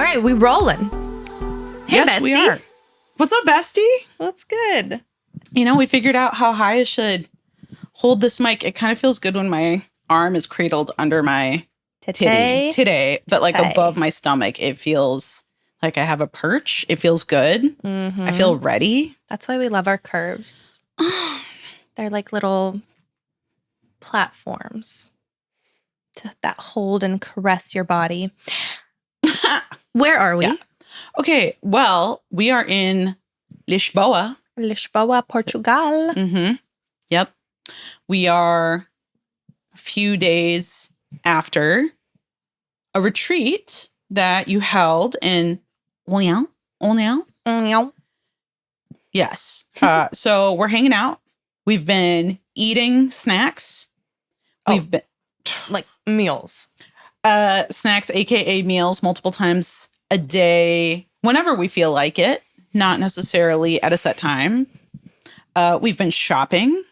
right, we rolling. Hey, yes, Bestie. we are. What's up, Bestie? What's good? You know, we figured out how high I should hold this mic. It kind of feels good when my arm is cradled under my titty, but like above my stomach. It feels like I have a perch. It feels good. Mm-hmm. I feel ready. That's why we love our curves. They're like little platforms that hold and caress your body. Where are we? Yeah. Okay, well, we are in Lisboa. Lisboa, Portugal. Mm-hmm. Yep. We are a few days after a retreat that you held in Olhão. Yes. So we're hanging out. We've been eating snacks. We've been like meals. Snacks, aka meals, multiple times a day, whenever we feel like it, not necessarily at a set time. We've been shopping.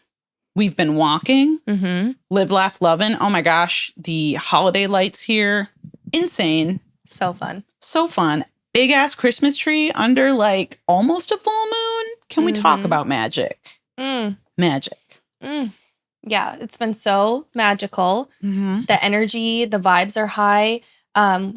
We've been walking. Mm-hmm. Live, laugh, lovin'. Oh my gosh, the holiday lights here, insane. So fun. So fun. Big ass Christmas tree under like almost a full moon. Can we talk about magic? Magic. Yeah, it's been so magical. Mm-hmm. The energy, the vibes are high.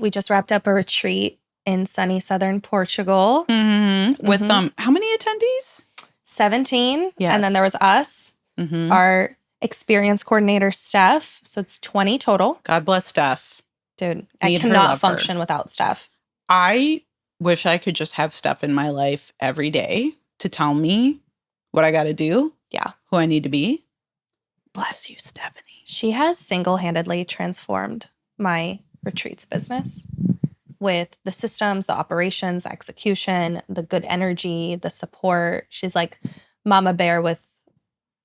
We just wrapped up a retreat in sunny southern Portugal. Mm-hmm. With how many attendees? 17. Yes. And then there was us, our experience coordinator, Steph. So it's 20 total. God bless Steph. Dude, I cannot function without Steph. I wish I could just have Steph in my life every day to tell me what I got to do. Yeah. Who I need to be. Bless you, Stephanie. She has single-handedly transformed my retreats business with the systems, the operations, the execution, the good energy, the support. She's like Mama Bear with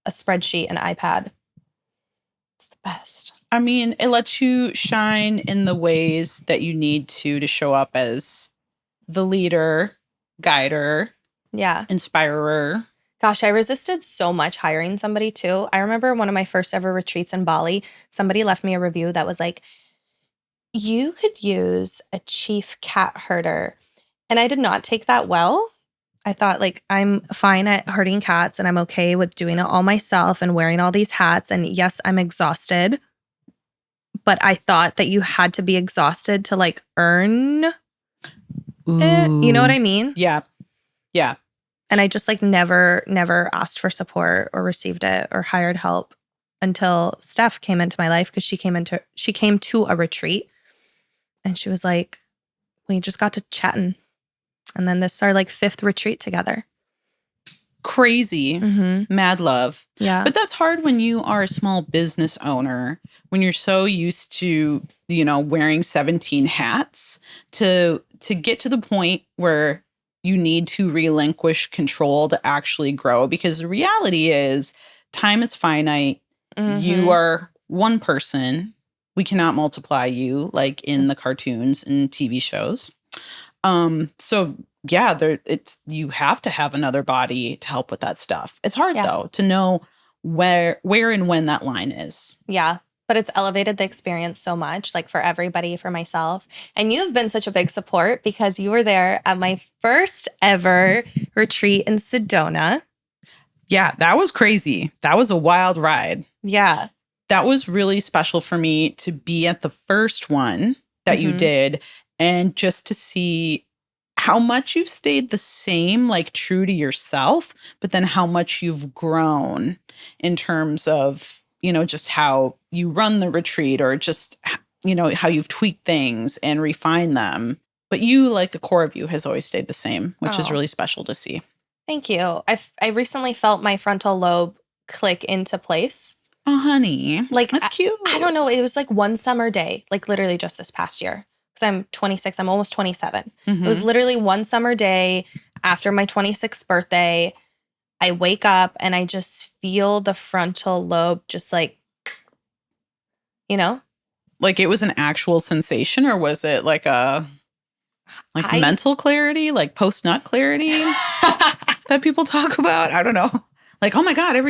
a spreadsheet and iPad. It's the best. I mean, it lets you shine in the ways that you need to show up as the leader, guider, inspirer. Gosh, I resisted so much hiring somebody too. I remember one of my first ever retreats in Bali, somebody left me a review that was like, you could use a chief cat herder. And I did not take that well. I thought like, I'm fine at herding cats and I'm okay with doing it all myself and wearing all these hats. And yes, I'm exhausted. But I thought that you had to be exhausted to like earn it. You know what I mean? Yeah. Yeah. And I just like never asked for support or received it or hired help until Steph came into my life because she came to a retreat and she was like, we just got to chatting. And then this is our like 5th retreat together. Crazy. Mad love. Yeah. But that's hard when you are a small business owner, when you're so used to, you know, wearing 17 hats to get to the point where you need to relinquish control to actually grow, because the reality is time is finite. You are one person. We cannot multiply you like in the cartoons and TV shows. So yeah, you have to have another body to help with that stuff. It's hard though to know where and when that line is. Yeah. But it's elevated the experience so much, like for everybody, for myself. And you've been such a big support because you were there at my first ever retreat in Sedona. Yeah, that was crazy. That was a wild ride. Yeah. That was really special for me to be at the first one that you did and just to see how much you've stayed the same, like true to yourself, but then how much you've grown in terms of, you know, just how you run the retreat or just, you know, how you've tweaked things and refined them. But you, like the core of you, has always stayed the same, which is really special to see. Thank you. I recently felt my frontal lobe click into place. Oh, honey. Like, that's cute. I don't know. It was like one summer day, like literally just this past year. Because I'm 26. I'm almost 27. It was literally one summer day after my 26th birthday. I wake up and I just feel the frontal lobe just like, you know? Like it was an actual sensation, or was it like mental clarity, like post-nut clarity that people talk about? I don't know. Like, oh my God, I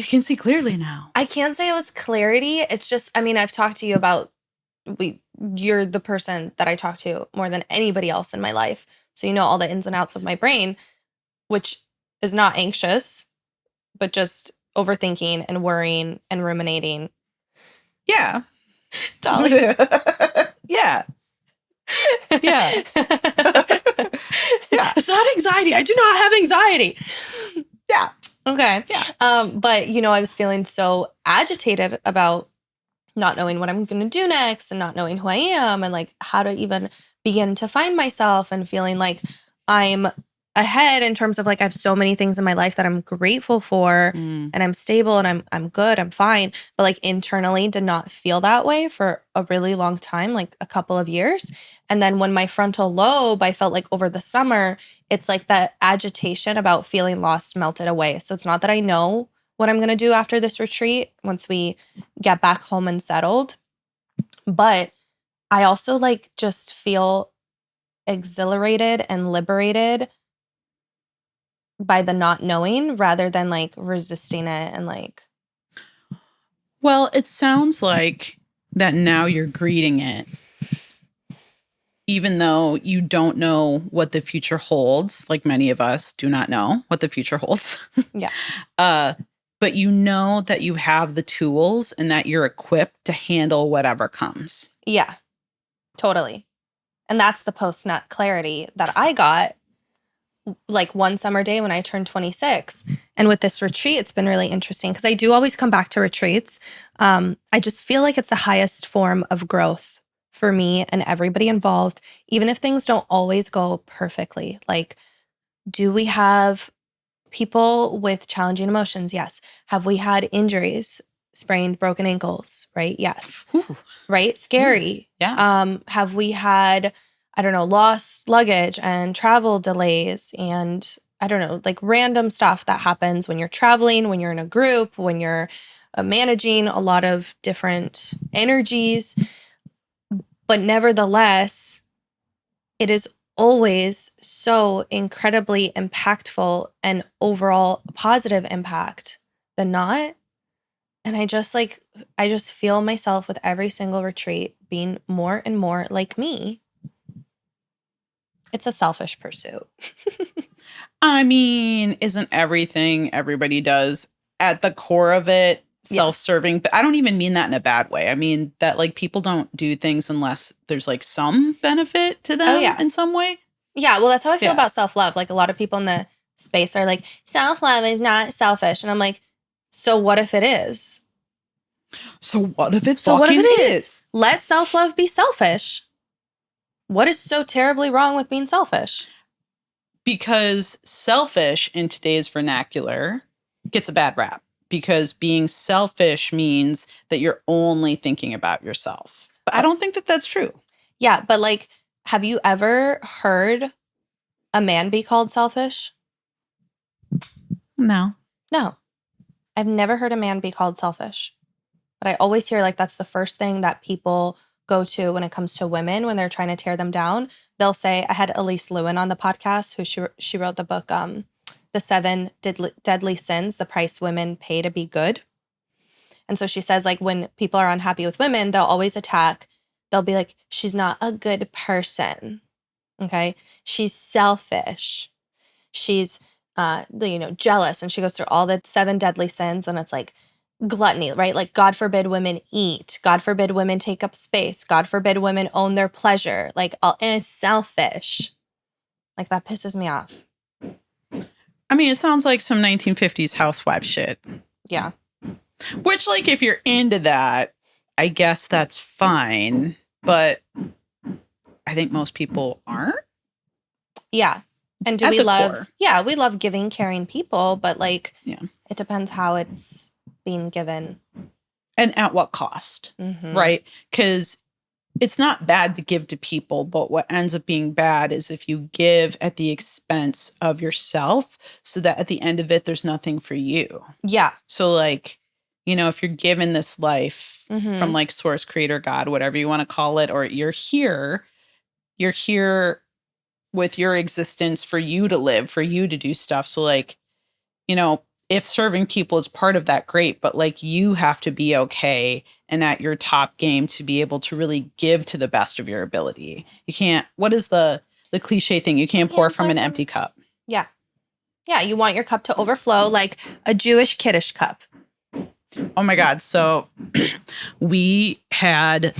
can see clearly now. I can't say it was clarity. It's just, I mean, I've talked to you about, we you're the person that I talk to more than anybody else in my life. So you know all the ins and outs of my brain, which is not anxious, but just overthinking and worrying and ruminating. Yeah. Dolly. Yeah. Yeah. Yeah. It's not anxiety. I do not have anxiety. Yeah. Okay. Yeah. But, you know, I was feeling so agitated about not knowing what I'm going to do next and not knowing who I am and like how to even begin to find myself and feeling like I'm ahead in terms of like I have so many things in my life that I'm grateful for and I'm stable and I'm good, I'm fine, but like internally did not feel that way for a really long time, like a couple of years. And then when my frontal lobe, I felt like over the summer, it's like that agitation about feeling lost melted away. So it's not that I know what I'm going to do after this retreat once we get back home and settled. But I also like just feel exhilarated and liberated by the not knowing rather than like resisting it and like. Well, it sounds like that now you're greeting it, even though you don't know what the future holds. Like many of us do not know what the future holds. Yeah. But you know that you have the tools and that you're equipped to handle whatever comes. Yeah, totally. And that's the post-nut clarity that I got like one summer day when I turned 26. And with this retreat, it's been really interesting because I do always come back to retreats. I just feel like it's the highest form of growth for me and everybody involved, even if things don't always go perfectly. Like, do we have people with challenging emotions? Yes. Have we had injuries, sprained, broken ankles? Right? Yes. Ooh. Right? Scary. Yeah. Have we had, I don't know, lost luggage and travel delays and I don't know, like random stuff that happens when you're traveling, when you're in a group, when you're managing a lot of different energies. But nevertheless, it is always so incredibly impactful and overall positive impact. The not. And I just feel myself with every single retreat being more and more like me. It's a selfish pursuit. I mean, isn't everything everybody does at the core of it self-serving? But I don't even mean that in a bad way. I mean that like people don't do things unless there's like some benefit to them in some way. Yeah, well, that's how I feel about self-love. Like a lot of people in the space are like, self-love is not selfish. And I'm like, so what if it is? So what if it fucking is? Let self-love be selfish. What is so terribly wrong with being selfish? Because selfish in today's vernacular gets a bad rap because being selfish means that you're only thinking about yourself. But I don't think that that's true. Yeah, but like, have you ever heard a man be called selfish? No. No. I've never heard a man be called selfish. But I always hear like that's the first thing that people go to when it comes to women when they're trying to tear them down. They'll say, I had Elise Lewin on the podcast, who she wrote the book, The Seven Deadly Sins, The Price Women Pay to Be Good. And so she says, like, when people are unhappy with women, they'll always attack. They'll be like, she's not a good person. Okay. She's selfish. She's, jealous. And she goes through all the seven deadly sins. And it's like, gluttony, right? Like, God forbid women eat. God forbid women take up space. God forbid women own their pleasure. Like, selfish. Like, that pisses me off. I mean, it sounds like some 1950s housewife shit. Yeah. Which, like, if you're into that, I guess that's fine. But I think most people aren't. Yeah. And do we love, core. Yeah, we love giving, caring people, but like, it depends how it's being given. And at what cost, right? Because it's not bad to give to people, but what ends up being bad is if you give at the expense of yourself so that at the end of it, there's nothing for you. Yeah. So like, you know, if you're given this life from like source, creator, God, whatever you want to call it, or you're here with your existence for you to live, for you to do stuff. So like, you know, if serving people is part of that, great. But like, you have to be okay and at your top game to be able to really give to the best of your ability. You can't, what is the cliche thing? You can't pour from an empty cup. Yeah. Yeah. You want your cup to overflow like a Jewish Kiddush cup. Oh my God. So we had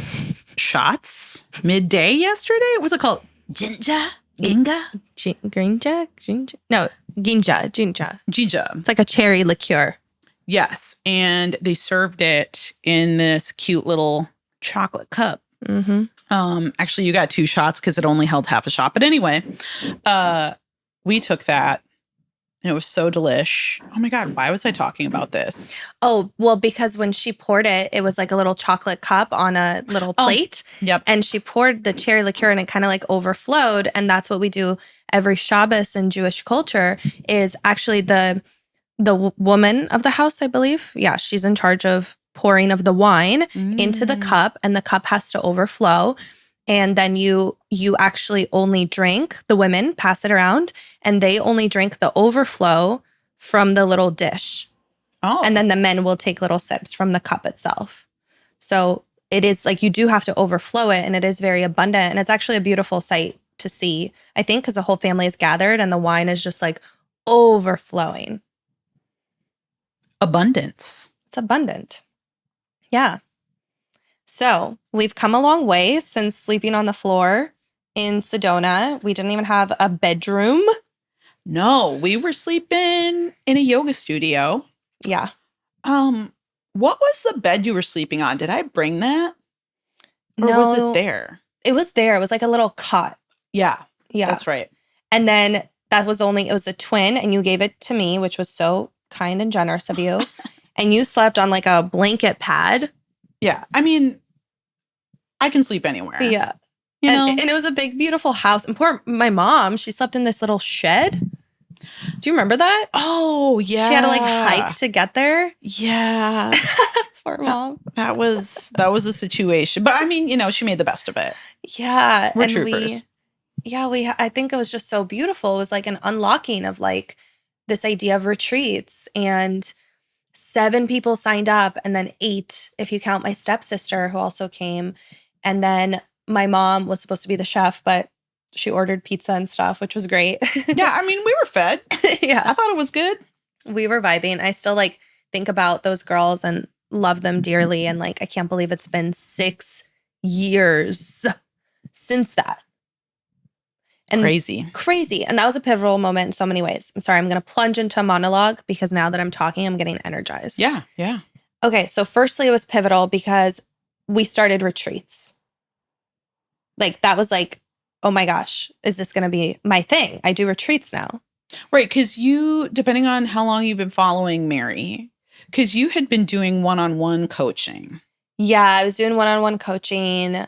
shots midday yesterday. What's it called? Ginja? Ginga? Ginja? No, Ginja. Ginja. It's like a cherry liqueur. Yes. And they served it in this cute little chocolate cup. Actually, you got 2 shots because it only held half a shot. But anyway, we took that. And it was so delish. Oh my God, why was I talking about this? Oh, well, because when she poured it, it was like a little chocolate cup on a little plate. Yep. And she poured the cherry liqueur and it kind of like overflowed. And that's what we do every Shabbos in Jewish culture is actually the woman of the house, I believe. Yeah, she's in charge of pouring of the wine into the cup and the cup has to overflow. And then you actually only drink, the women pass it around and they only drink the overflow from the little dish. Oh. And then the men will take little sips from the cup itself. So it is like you do have to overflow it and it is very abundant. And it's actually a beautiful sight to see, I think, because the whole family is gathered and the wine is just like overflowing. Abundance. It's abundant. Yeah. So we've come a long way since sleeping on the floor in Sedona. We didn't even have a bedroom. No, we were sleeping in a yoga studio. Yeah. What was the bed you were sleeping on? Did I bring that? Or No, was it there? It was there. It was like a little cot. Yeah. Yeah. That's right. And then it was a twin and you gave it to me, which was so kind and generous of you. And you slept on like a blanket pad. Yeah. I mean, I can sleep anywhere. Yeah. You know? And it was a big, beautiful house. And poor my mom, she slept in this little shed. Do you remember that? Oh, yeah. She had to like hike to get there. Yeah. Poor mom. That was a situation. But I mean, she made the best of it. Yeah. We're and troopers. I think it was just so beautiful. It was like an unlocking of like this idea of retreats, and 7 people signed up and then 8 if you count my stepsister who also came. And then my mom was supposed to be the chef, but she ordered pizza and stuff, which was great. Yeah, I mean, we were fed. Yeah. I thought it was good. We were vibing. I still like think about those girls and love them dearly. And like, I can't believe it's been 6 years since that. And Crazy. And that was a pivotal moment in so many ways. I'm sorry, I'm going to plunge into a monologue because now that I'm talking, I'm getting energized. Yeah. Okay, so firstly, it was pivotal because we started retreats. Like, that was like, oh my gosh, is this going to be my thing? I do retreats now. Right, because you, depending on how long you've been following Mary, because you had been doing one-on-one coaching. Yeah, I was doing one-on-one coaching.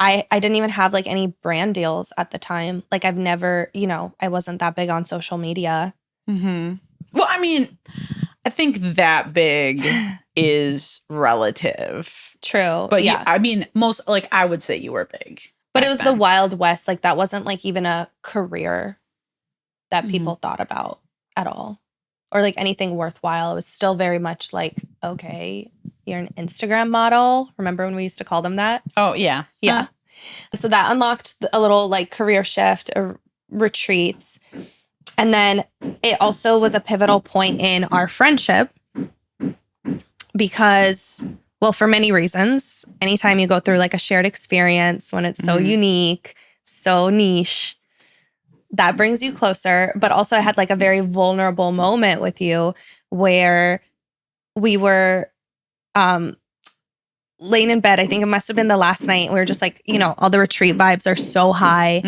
I didn't even have like any brand deals at the time. Like I've never, I wasn't that big on social media. Mm-hmm. Well, I mean, I think that big is relative. True. But yeah, I mean, I would say you were big. But it was the Wild West. Like that wasn't like even a career that people thought about at all. Or like anything worthwhile. It was still very much like, okay, you're an Instagram model. Remember when we used to call them that? Oh, yeah. Yeah. So that unlocked a little like career shift or retreats. And then it also was a pivotal point in our friendship because, well, for many reasons, anytime you go through like a shared experience when it's so unique, so niche, that brings you closer. But also I had like a very vulnerable moment with you where we were laying in bed. I think it must have been the last night. We were just like, all the retreat vibes are so high.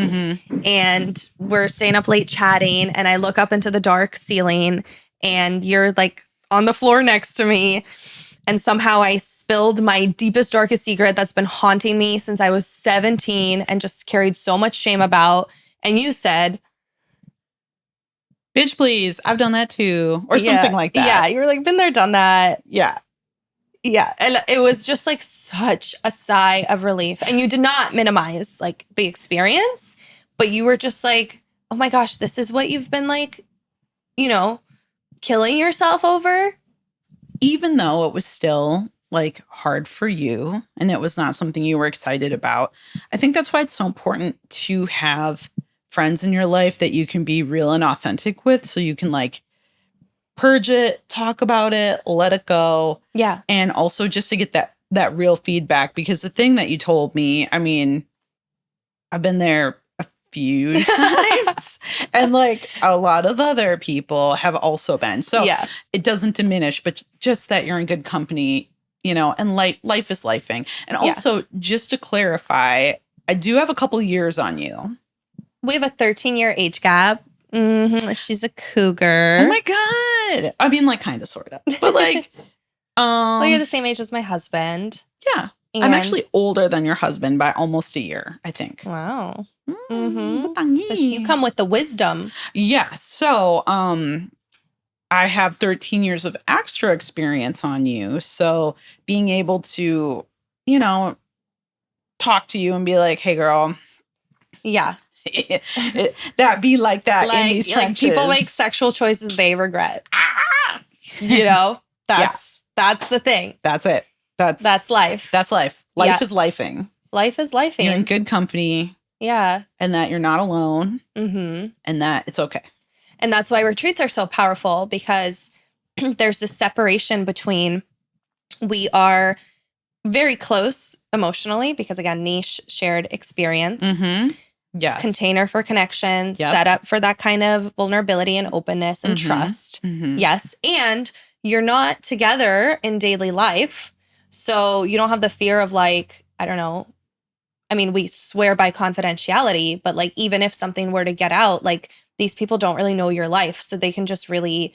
And we're staying up late chatting. And I look up into the dark ceiling and you're like on the floor next to me. And somehow I spilled my deepest, darkest secret that's been haunting me since I was 17 and just carried so much shame about. And you said, bitch, please, I've done that too. Or something like that. Yeah, you were like, been there, done that. Yeah. Yeah. And it was just like such a sigh of relief. And you did not minimize like the experience, but you were just like, oh my gosh, this is what you've been like, killing yourself over. Even though it was still like hard for you and it was not something you were excited about. I think that's why it's so important to have friends in your life that you can be real and authentic with, so you can like purge it, talk about it, let it go. Yeah. And also just to get that real feedback, because the thing that you told me, I mean, I've been there a few times and like a lot of other people have also been. So Yeah. it doesn't diminish, but just that you're in good company, and life is lifing. And also just to clarify, I do have a couple years on you. We have a 13-year age gap. She's a cougar. Oh my God. I mean, like kind of, sort of, but like, well, you're the same age as my husband. Yeah. I'm actually older than your husband by almost a year, I think. Wow. So you come with the wisdom. Yeah. So I have 13 years of extra experience on you. So being able to, talk to you and be like, hey, girl. Yeah. That be like that in these trenches. Like people make sexual choices they regret. That's the thing. That's it. That's life. That's life. Life is lifing. Life is lifing. You're in good company. Yeah. And that you're not alone. Mm-hmm. And that it's okay. And that's why retreats are so powerful, because there's this separation between we are very close emotionally because, again, niche, shared experience. Mm-hmm. Yes. Container for connection, set up for that kind of vulnerability and openness and trust. Mm-hmm. Yes. And you're not together in daily life. So you don't have the fear of like, I don't know. I mean, we swear by confidentiality, but like, even if something were to get out, like these people don't really know your life. So they can just really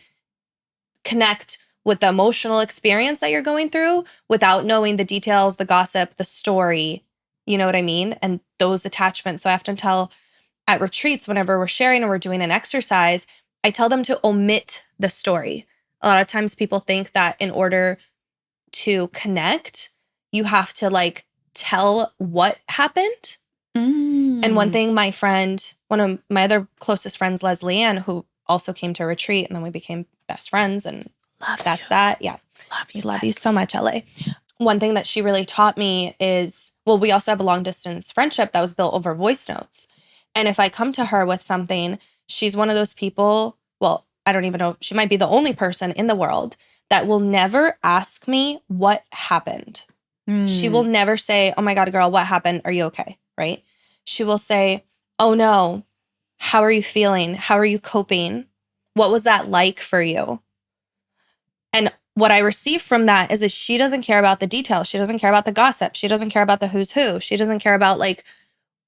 connect with the emotional experience that you're going through without knowing the details, the gossip, the story. You know what I mean? And those attachments. So I often tell at retreats, whenever we're sharing or we're doing an exercise, I tell them to omit the story. A lot of times people think that in order to connect, you have to like tell what happened. And one thing one of my other closest friends, Leslie Ann, who also came to a retreat, and then we became best friends. And that's that. Yeah. Love you so much, LA. One thing that she really taught me is, we also have a long distance friendship that was built over voice notes. And if I come to her with something, she's one of those people, I don't even know, she might be the only person in the world that will never ask me what happened. She will never say, oh my God, girl, what happened? Are you okay? Right? She will say, oh no, how are you feeling? How are you coping? What was that like for you? And what I receive from that is that she doesn't care about the details. She doesn't care about the gossip. She doesn't care about the who's who. She doesn't care about like,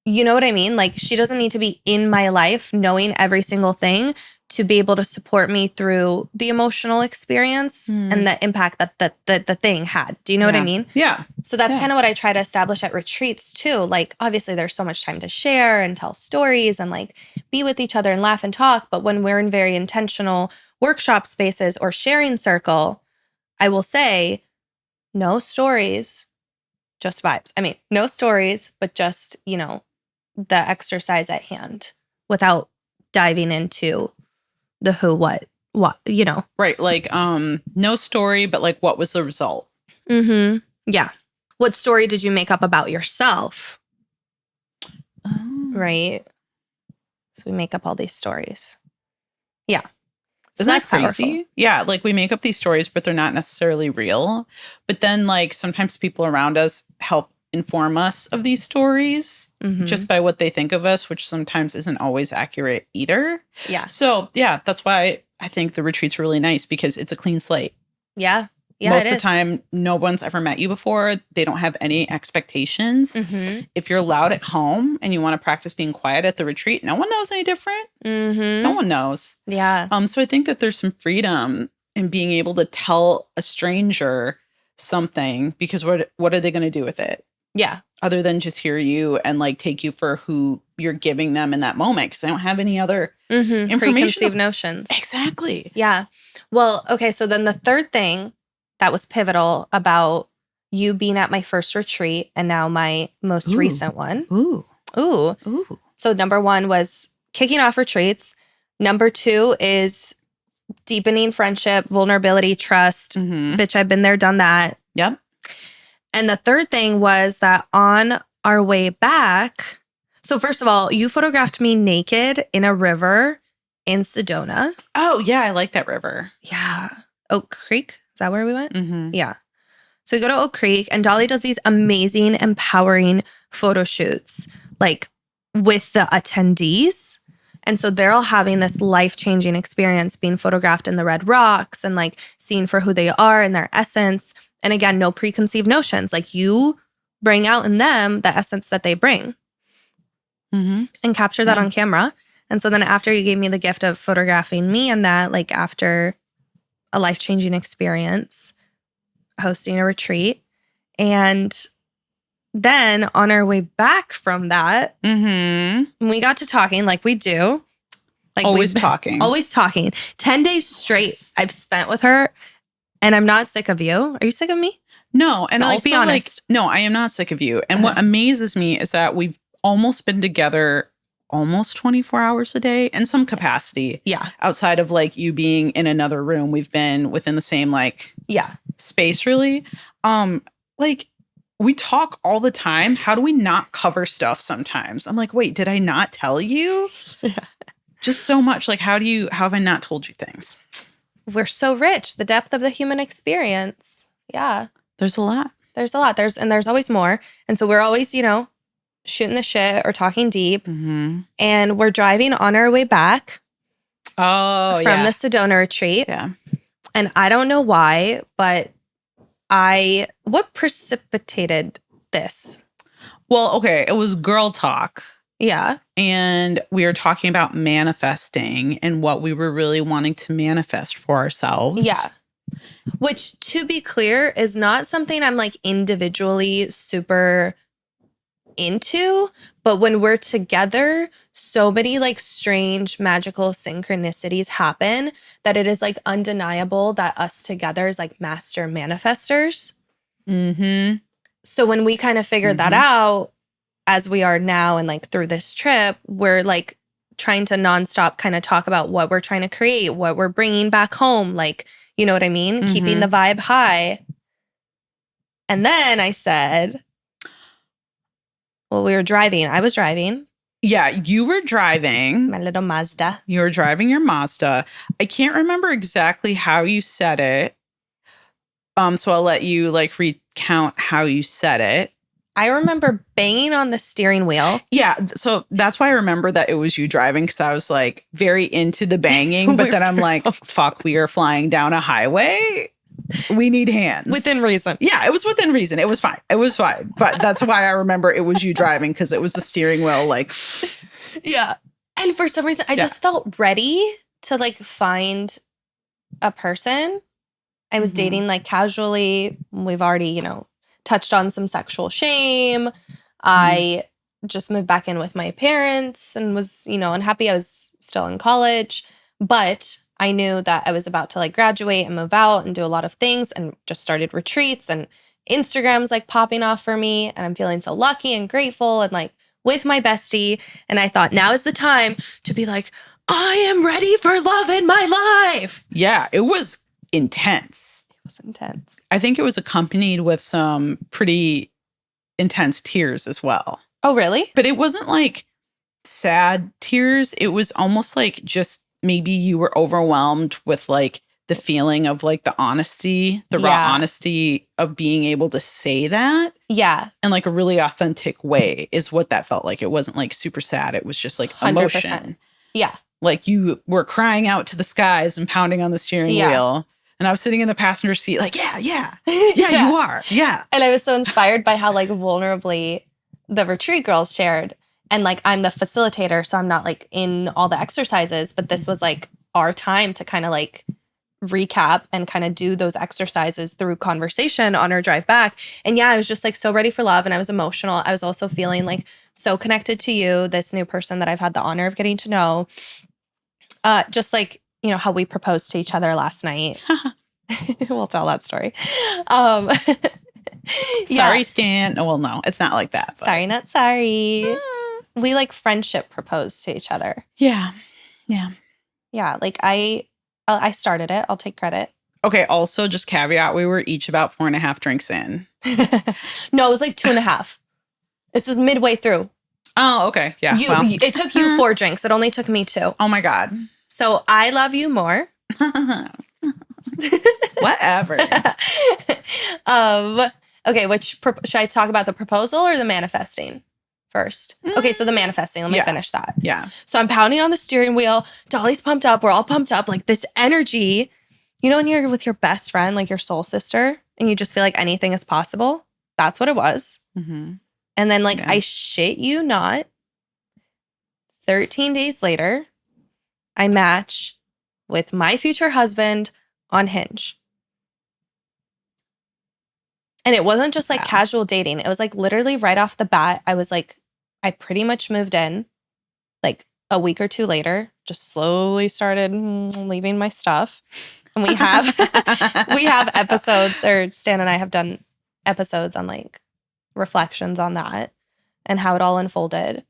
you know what I mean? Like she doesn't need to be in my life knowing every single thing to be able to support me through the emotional experience and the impact that the thing had. Do you know what I mean? Yeah. So that's kind of what I try to establish at retreats too. Like obviously there's so much time to share and tell stories and like be with each other and laugh and talk. But when we're in very intentional workshop spaces or sharing circle, I will say no stories, just vibes. I mean, no stories, but just, the exercise at hand without diving into the who, what, Right. Like, no story, but like, what was the result? Mm-hmm. Yeah. What story did you make up about yourself? Right. So we make up all these stories. Yeah. So Isn't that crazy? Powerful. Yeah. Like we make up these stories, but they're not necessarily real. But then like sometimes people around us help inform us of these stories just by what they think of us, which sometimes isn't always accurate either. Yeah. So yeah, that's why I think the retreat's really nice, because it's a clean slate. Yeah. Yeah. Most of the time, no one's ever met you before. They don't have any expectations. If you're loud at home and you want to practice being quiet at the retreat, no one knows any different. No one knows. Yeah. So I think that there's some freedom in being able to tell a stranger something, because what are they going to do with it? Yeah. Other than just hear you and like take you for who you're giving them in that moment, because they don't have any other information. Preconceived notions. Exactly. Yeah. Well, okay. So then the third thing that was pivotal about you being at my first retreat and now my most recent one. Ooh. So number one was kicking off retreats. Number two is deepening friendship, vulnerability, trust. Mm-hmm. Bitch, I've been there, done that. Yep. And the third thing was that on our way back, so first of all, you photographed me naked in a river in Sedona. Oh, yeah. I like that river. Yeah. Oak Creek. Is that where we went? Mm-hmm. Yeah. So we go to Oak Creek and Dahli does these amazing, empowering photo shoots, like with the attendees. And so they're all having this life-changing experience being photographed in the red rocks and like seen for who they are and their essence. And again, no preconceived notions. Like you bring out in them the essence that they bring and capture that on camera. And so then after you gave me the gift of photographing me and that, like after a life-changing experience, hosting a retreat. And then on our way back from that, we got to talking like we do. Like always talking. Always talking. 10 days straight I've spent with her and I'm not sick of you. Are you sick of me? No. And like, also be honest. no, I am not sick of you. And what amazes me is that we've almost been together almost 24 hours a day in some capacity. Yeah. Outside of like you being in another room, we've been within the same like space really. Like we talk all the time. How do we not cover stuff sometimes? I'm like, wait, did I not tell you? Just so much. Like, how have I not told you things? We're so rich. The depth of the human experience. Yeah. There's a lot. There's a lot. There's always more. And so we're always, shooting the shit or talking deep. And we're driving on our way back from the Sedona retreat. Yeah. And I don't know why, but what precipitated this? Well, okay, it was girl talk. Yeah. And we were talking about manifesting and what we were really wanting to manifest for ourselves. Yeah. Which, to be clear, is not something I'm like individually super into, but when we're together, so many like strange magical synchronicities happen that it is like undeniable that us together is like master manifestors. So when we kind of figured that out as we are now and like through this trip, we're like trying to nonstop kind of talk about what we're trying to create, what we're bringing back home, like, you know what I mean? Keeping the vibe high. And then I said, well, we were driving. I was driving. Yeah, you were driving. My little Mazda. You were driving your Mazda. I can't remember exactly how you said it. So I'll let you like recount how you said it. I remember banging on the steering wheel. Yeah, so that's why I remember that it was you driving, because I was like very into the banging, but then I'm like, fuck, we are flying down a highway. We need hands. Within reason. Yeah, it was within reason. It was fine. It was fine. But that's why I remember it was you driving, because it was the steering wheel like. Yeah. And for some reason, I just felt ready to like find a person. I was dating like casually. We've already, touched on some sexual shame. I just moved back in with my parents and was, unhappy. I was still in college, but I knew that I was about to like graduate and move out and do a lot of things and just started retreats and Instagram's like popping off for me. And I'm feeling so lucky and grateful and like with my bestie. And I thought now is the time to be like, I am ready for love in my life. Yeah, it was intense. It was intense. I think it was accompanied with some pretty intense tears as well. Oh, really? But it wasn't like sad tears. It was almost like just maybe you were overwhelmed with like the feeling of like the honesty, the raw honesty of being able to say that. Yeah. In like a really authentic way is what that felt like. It wasn't like super sad. It was just like emotion. 100%. Yeah. Like you were crying out to the skies and pounding on the steering wheel. And I was sitting in the passenger seat like, yeah, you are. Yeah. And I was so inspired by how like vulnerably the retreat girls shared. And like, I'm the facilitator, so I'm not like in all the exercises, but this was like our time to kind of like recap and kind of do those exercises through conversation on our drive back. And yeah, I was just like so ready for love and I was emotional. I was also feeling like so connected to you, this new person that I've had the honor of getting to know. Just like, how we proposed to each other last night. We'll tell that story. Sorry, Stan. Well, no, it's not like that. But. Sorry, not sorry. We like friendship proposed to each other. Yeah. Yeah. Yeah. Like I I started it. I'll take credit. Okay, also just caveat, we were each about 4.5 drinks in. No, it was like 2.5. This was midway through. Oh, okay. Yeah. It took you 4 drinks. It only took me 2. Oh my God. So I love you more. Whatever. Okay, should I talk about the proposal or the manifesting first? Okay, so the manifesting, let me finish that. Yeah. So I'm pounding on the steering wheel. Dolly's pumped up. We're all pumped up. Like this energy, when you're with your best friend, like your soul sister, and you just feel like anything is possible. That's what it was. Mm-hmm. And then I shit you not, 13 days later, I match with my future husband on Hinge. And it wasn't just casual dating. It was literally right off the bat. I was I pretty much moved in a week or 2 later, just slowly started leaving my stuff. And we have episodes, or Stan and I have done episodes on reflections on that and how it all unfolded.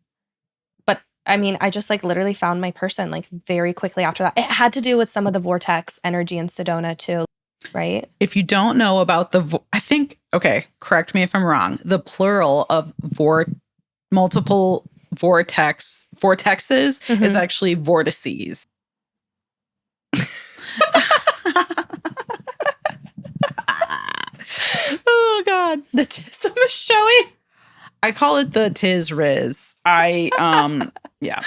But I mean, I just literally found my person very quickly after that. It had to do with some of the vortex energy in Sedona too, right? If you don't know about I think, okay, correct me if I'm wrong, the plural of multiple vortexes is actually vortices. Oh God, the tism is showing. I call it the tiz riz. Yeah.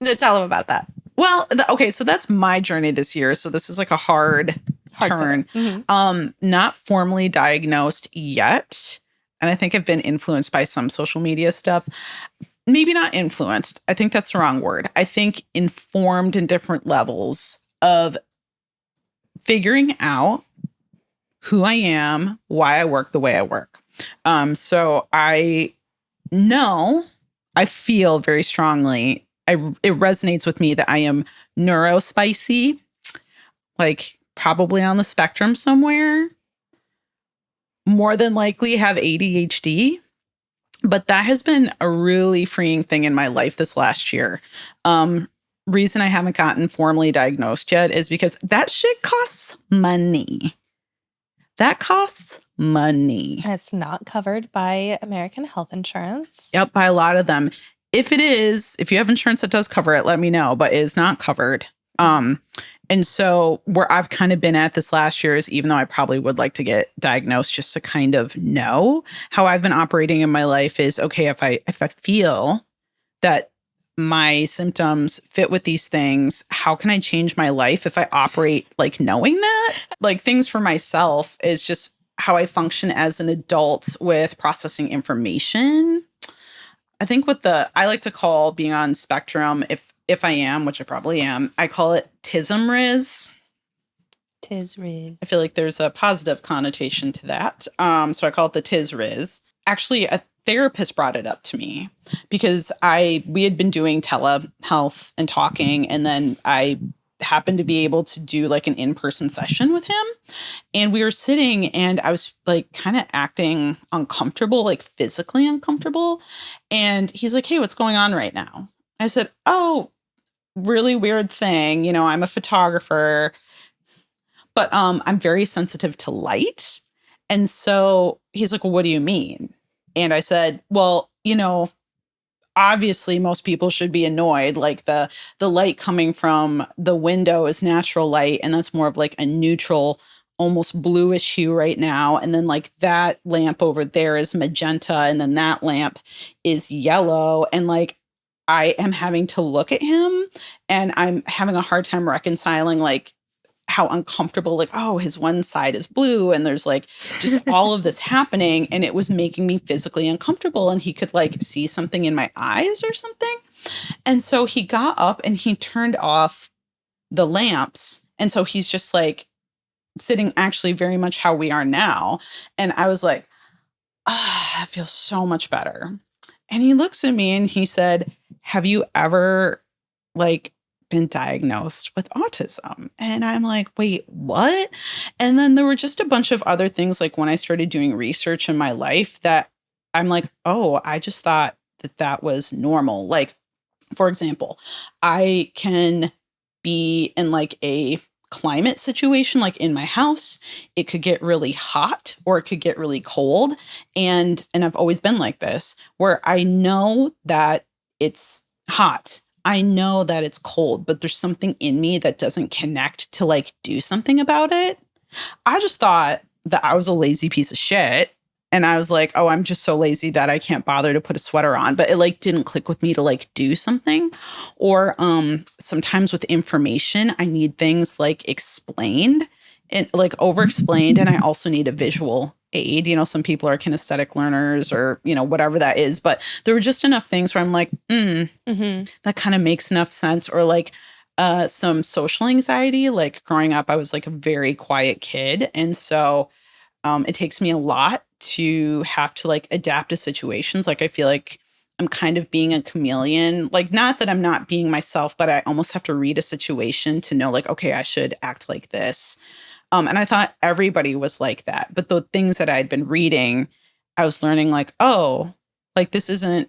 Tell them about that. Well, okay, so that's my journey this year. So this is a hard turn. Mm-hmm. Not formally diagnosed yet. And I think I've been influenced by some social media stuff. Maybe not influenced. I think that's the wrong word. I think informed in different levels of figuring out who I am, why I work the way I work. So I feel very strongly, it resonates with me that I am neurospicy, probably on the spectrum somewhere. More than likely have ADHD. But that has been a really freeing thing in my life this last year. Reason I haven't gotten formally diagnosed yet is because that shit costs money. That costs money. And it's not covered by American health insurance. Yep, by a lot of them. If you have insurance that does cover it, let me know, but it is not covered. And so where I've kind of been at this last year is, even though I probably would like to get diagnosed just to kind of know how I've been operating in my life, is okay, if I feel that my symptoms fit with these things, how can I change my life if I operate knowing that? Things for myself is just how I function as an adult with processing information. I think I like to call being on spectrum, if I am, which I probably am, I call it tism riz. Tiz riz. I feel like there's a positive connotation to that. So I call it the tiz riz. Actually, a therapist brought it up to me because we had been doing telehealth and talking, and then I happened to be able to do an in-person session with him. And we were sitting and I was kind of acting uncomfortable, physically uncomfortable. And he's like, "Hey, what's going on right now?" I said, "Oh, really weird thing. I'm a photographer, but I'm very sensitive to light." And so he's like, "Well, what do you mean?" And I said, "Well, obviously most people should be annoyed. The light coming from the window is natural light, and that's more of a neutral, almost bluish hue right now. And then that lamp over there is magenta, and then that lamp is yellow. And I am having to look at him, and I'm having a hard time reconciling how uncomfortable, oh, his one side is blue, and there's just all of this happening, and it was making me physically uncomfortable, and he could see something in my eyes or something. And so he got up and he turned off the lamps, and so he's just sitting actually very much how we are now. And I was like, that feels so much better. And he looks at me and he said, "Have you ever been diagnosed with autism?" And I'm like, "Wait, what?" And then there were just a bunch of other things when I started doing research in my life that I'm like, "Oh, I just thought that was normal." For example, I can be in a climate situation, like in my house. It could get really hot or it could get really cold. And I've always been like this, where I know that it's hot. I know that it's cold, but there's something in me that doesn't connect to like do something about it. I just thought that I was a lazy piece of shit. And I was like, oh, I'm just so lazy that I can't bother to put a sweater on. But it like didn't click with me to like do something. Or sometimes with information, I need things like explained and like over explained. And I also need a visual aid. You know, some people are kinesthetic learners or, you know, whatever that is. But there were just enough things where I'm like, that kind of makes enough sense. Or like some social anxiety. Like growing up, I was like a very quiet kid. And so it takes me a lot to have to like adapt to situations. Like I feel like I'm kind of being a chameleon. Like not that I'm not being myself, but I almost have to read a situation to know like, okay, I should act like this. And I thought everybody was like that. But the things that I'd been reading, I was learning like, oh, like this isn't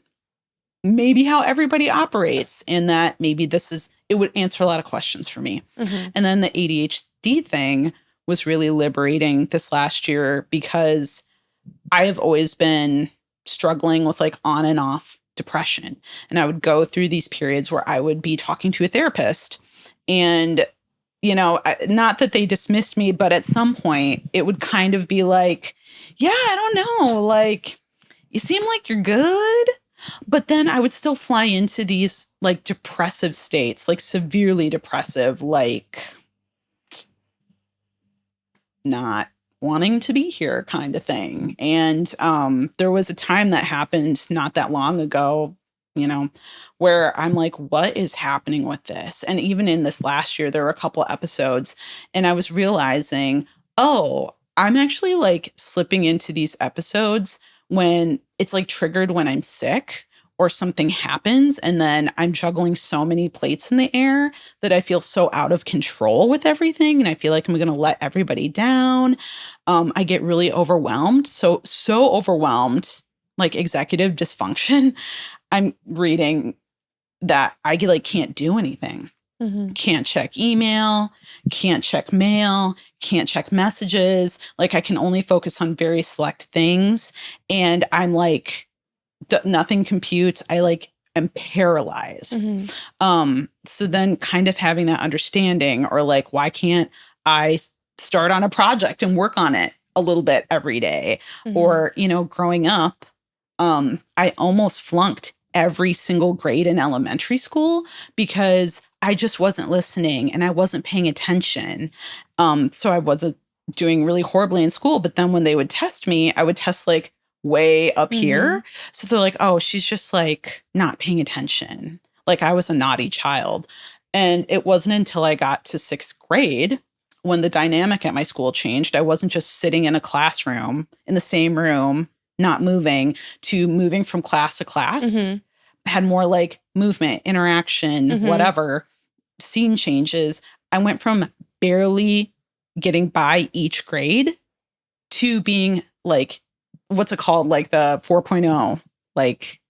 maybe how everybody operates. And that maybe it would answer a lot of questions for me. And then the ADHD thing was really liberating this last year because I have always been struggling with like on and off depression. And I would go through these periods where I would be talking to a therapist and, you know, not that they dismissed me, but at some point it would kind of be like, yeah, I don't know, like you seem like you're good. But then I would still fly into these like depressive states, like severely depressive, like not wanting to be here kind of thing. And there was a time that happened not that long ago, you know, where I'm like, what is happening with this? And even in this last year, there were a couple episodes and I was realizing, oh, I'm actually like slipping into these episodes when it's like triggered when I'm sick or something happens. And then I'm juggling so many plates in the air that I feel so out of control with everything. And I feel like I'm going to let everybody down. I get really overwhelmed. So overwhelmed, like executive dysfunction. I'm reading that I like can't do anything. Can't check email, can't check mail, can't check messages. Like I can only focus on very select things. And I'm like, nothing computes. I like am paralyzed. So then kind of having that understanding or like, why can't I start on a project and work on it a little bit every day? Or, you know, growing up, I almost flunked every single grade in elementary school because I just wasn't listening and I wasn't paying attention. So I wasn't doing really horribly in school. But then when they would test me, I would test like way up here. So they're like, oh, she's just like not paying attention. Like I was a naughty child. And it wasn't until I got to sixth grade when the dynamic at my school changed. I wasn't just sitting in a classroom in the same room, not moving, to moving from class to class. Had more like movement, interaction, whatever, scene changes. I went from barely getting by each grade to being like, what's it called? Like the 4.0, like.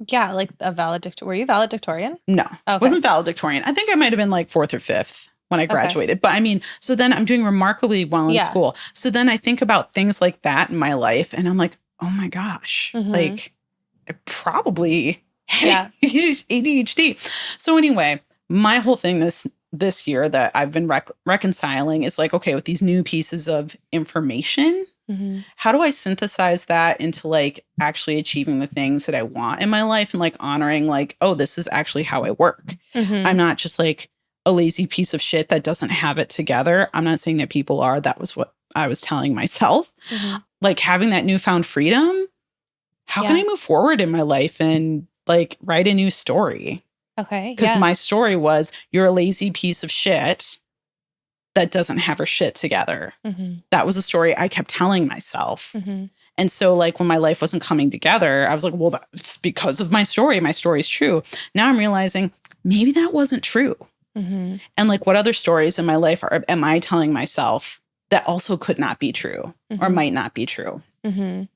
Yeah, like a valedictorian. Were you valedictorian? No, okay. Wasn't valedictorian. I think I might have been like fourth or fifth when I graduated. But I mean, so then I'm doing remarkably well in school. So then I think about things like that in my life and I'm like, oh my gosh, like I probably had ADHD. So anyway, my whole thing this year that I've been reconciling is like, okay, with these new pieces of information, how do I synthesize that into like actually achieving the things that I want in my life and like honoring like, oh, this is actually how I work. I'm not just like a lazy piece of shit that doesn't have it together. I'm not saying that people are. That was what I was telling myself. Like having that newfound freedom. How can I move forward in my life and like write a new story? Okay. Because my story was, you're a lazy piece of shit that doesn't have her shit together. That was a story I kept telling myself. And so like when my life wasn't coming together, I was like, well, that's because of my story. My story is true. Now I'm realizing maybe that wasn't true. And like what other stories in my life am I telling myself that also could not be true or might not be true? And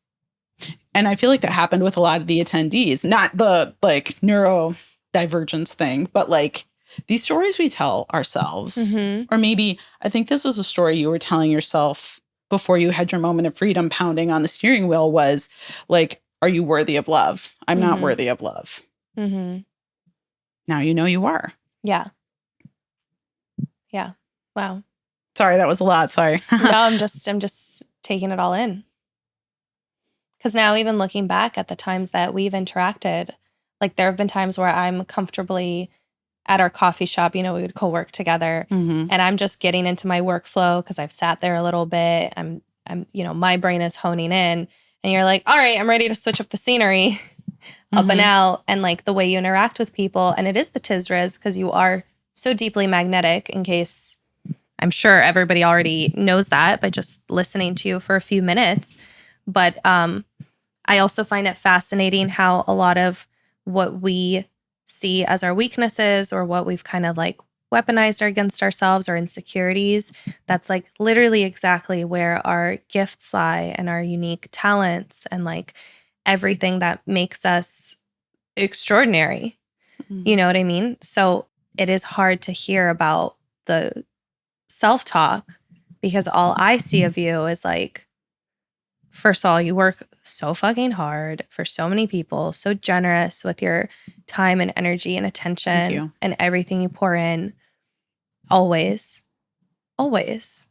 I feel like that happened with a lot of the attendees, not the like neurodivergence thing, but like these stories we tell ourselves, Mm-hmm. or maybe I think this was a story you were telling yourself before you had your moment of freedom pounding on the steering wheel was like, are you worthy of love? I'm not Mm-hmm. worthy of love. Mm-hmm. Now you know you are. Yeah. Yeah. Wow. Sorry, that was a lot. Sorry. No, I'm just taking it all in. Because now, even looking back at the times that we've interacted, like there have been times where I'm comfortably at our coffee shop, we would co-work together, Mm-hmm. and I'm just getting into my workflow because I've sat there a little bit. My brain is honing in, and you're like, all right, I'm ready to switch up the scenery, up and Mm-hmm. out, and like the way you interact with people. And it is the Tizriz because you are so deeply magnetic, in case I'm sure everybody already knows that by just listening to you for a few minutes. But I also find it fascinating how a lot of what we see as our weaknesses, or what we've kind of like weaponized against ourselves, or insecurities, that's like literally exactly where our gifts lie, and our unique talents, and like everything that makes us extraordinary. You know what I mean? So it is hard to hear about the self-talk, because all I see of you is like, first of all, you work so fucking hard for so many people, so generous with your time and energy and Thank attention you. and everything you pour in, always, always.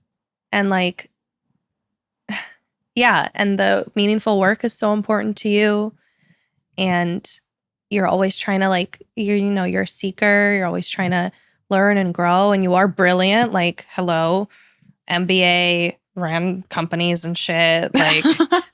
And like, yeah, and the meaningful work is so important to you. And you're always trying to like, you're a seeker, you're always trying to learn and grow, and you are brilliant. Like, hello, MBA, ran companies and shit, like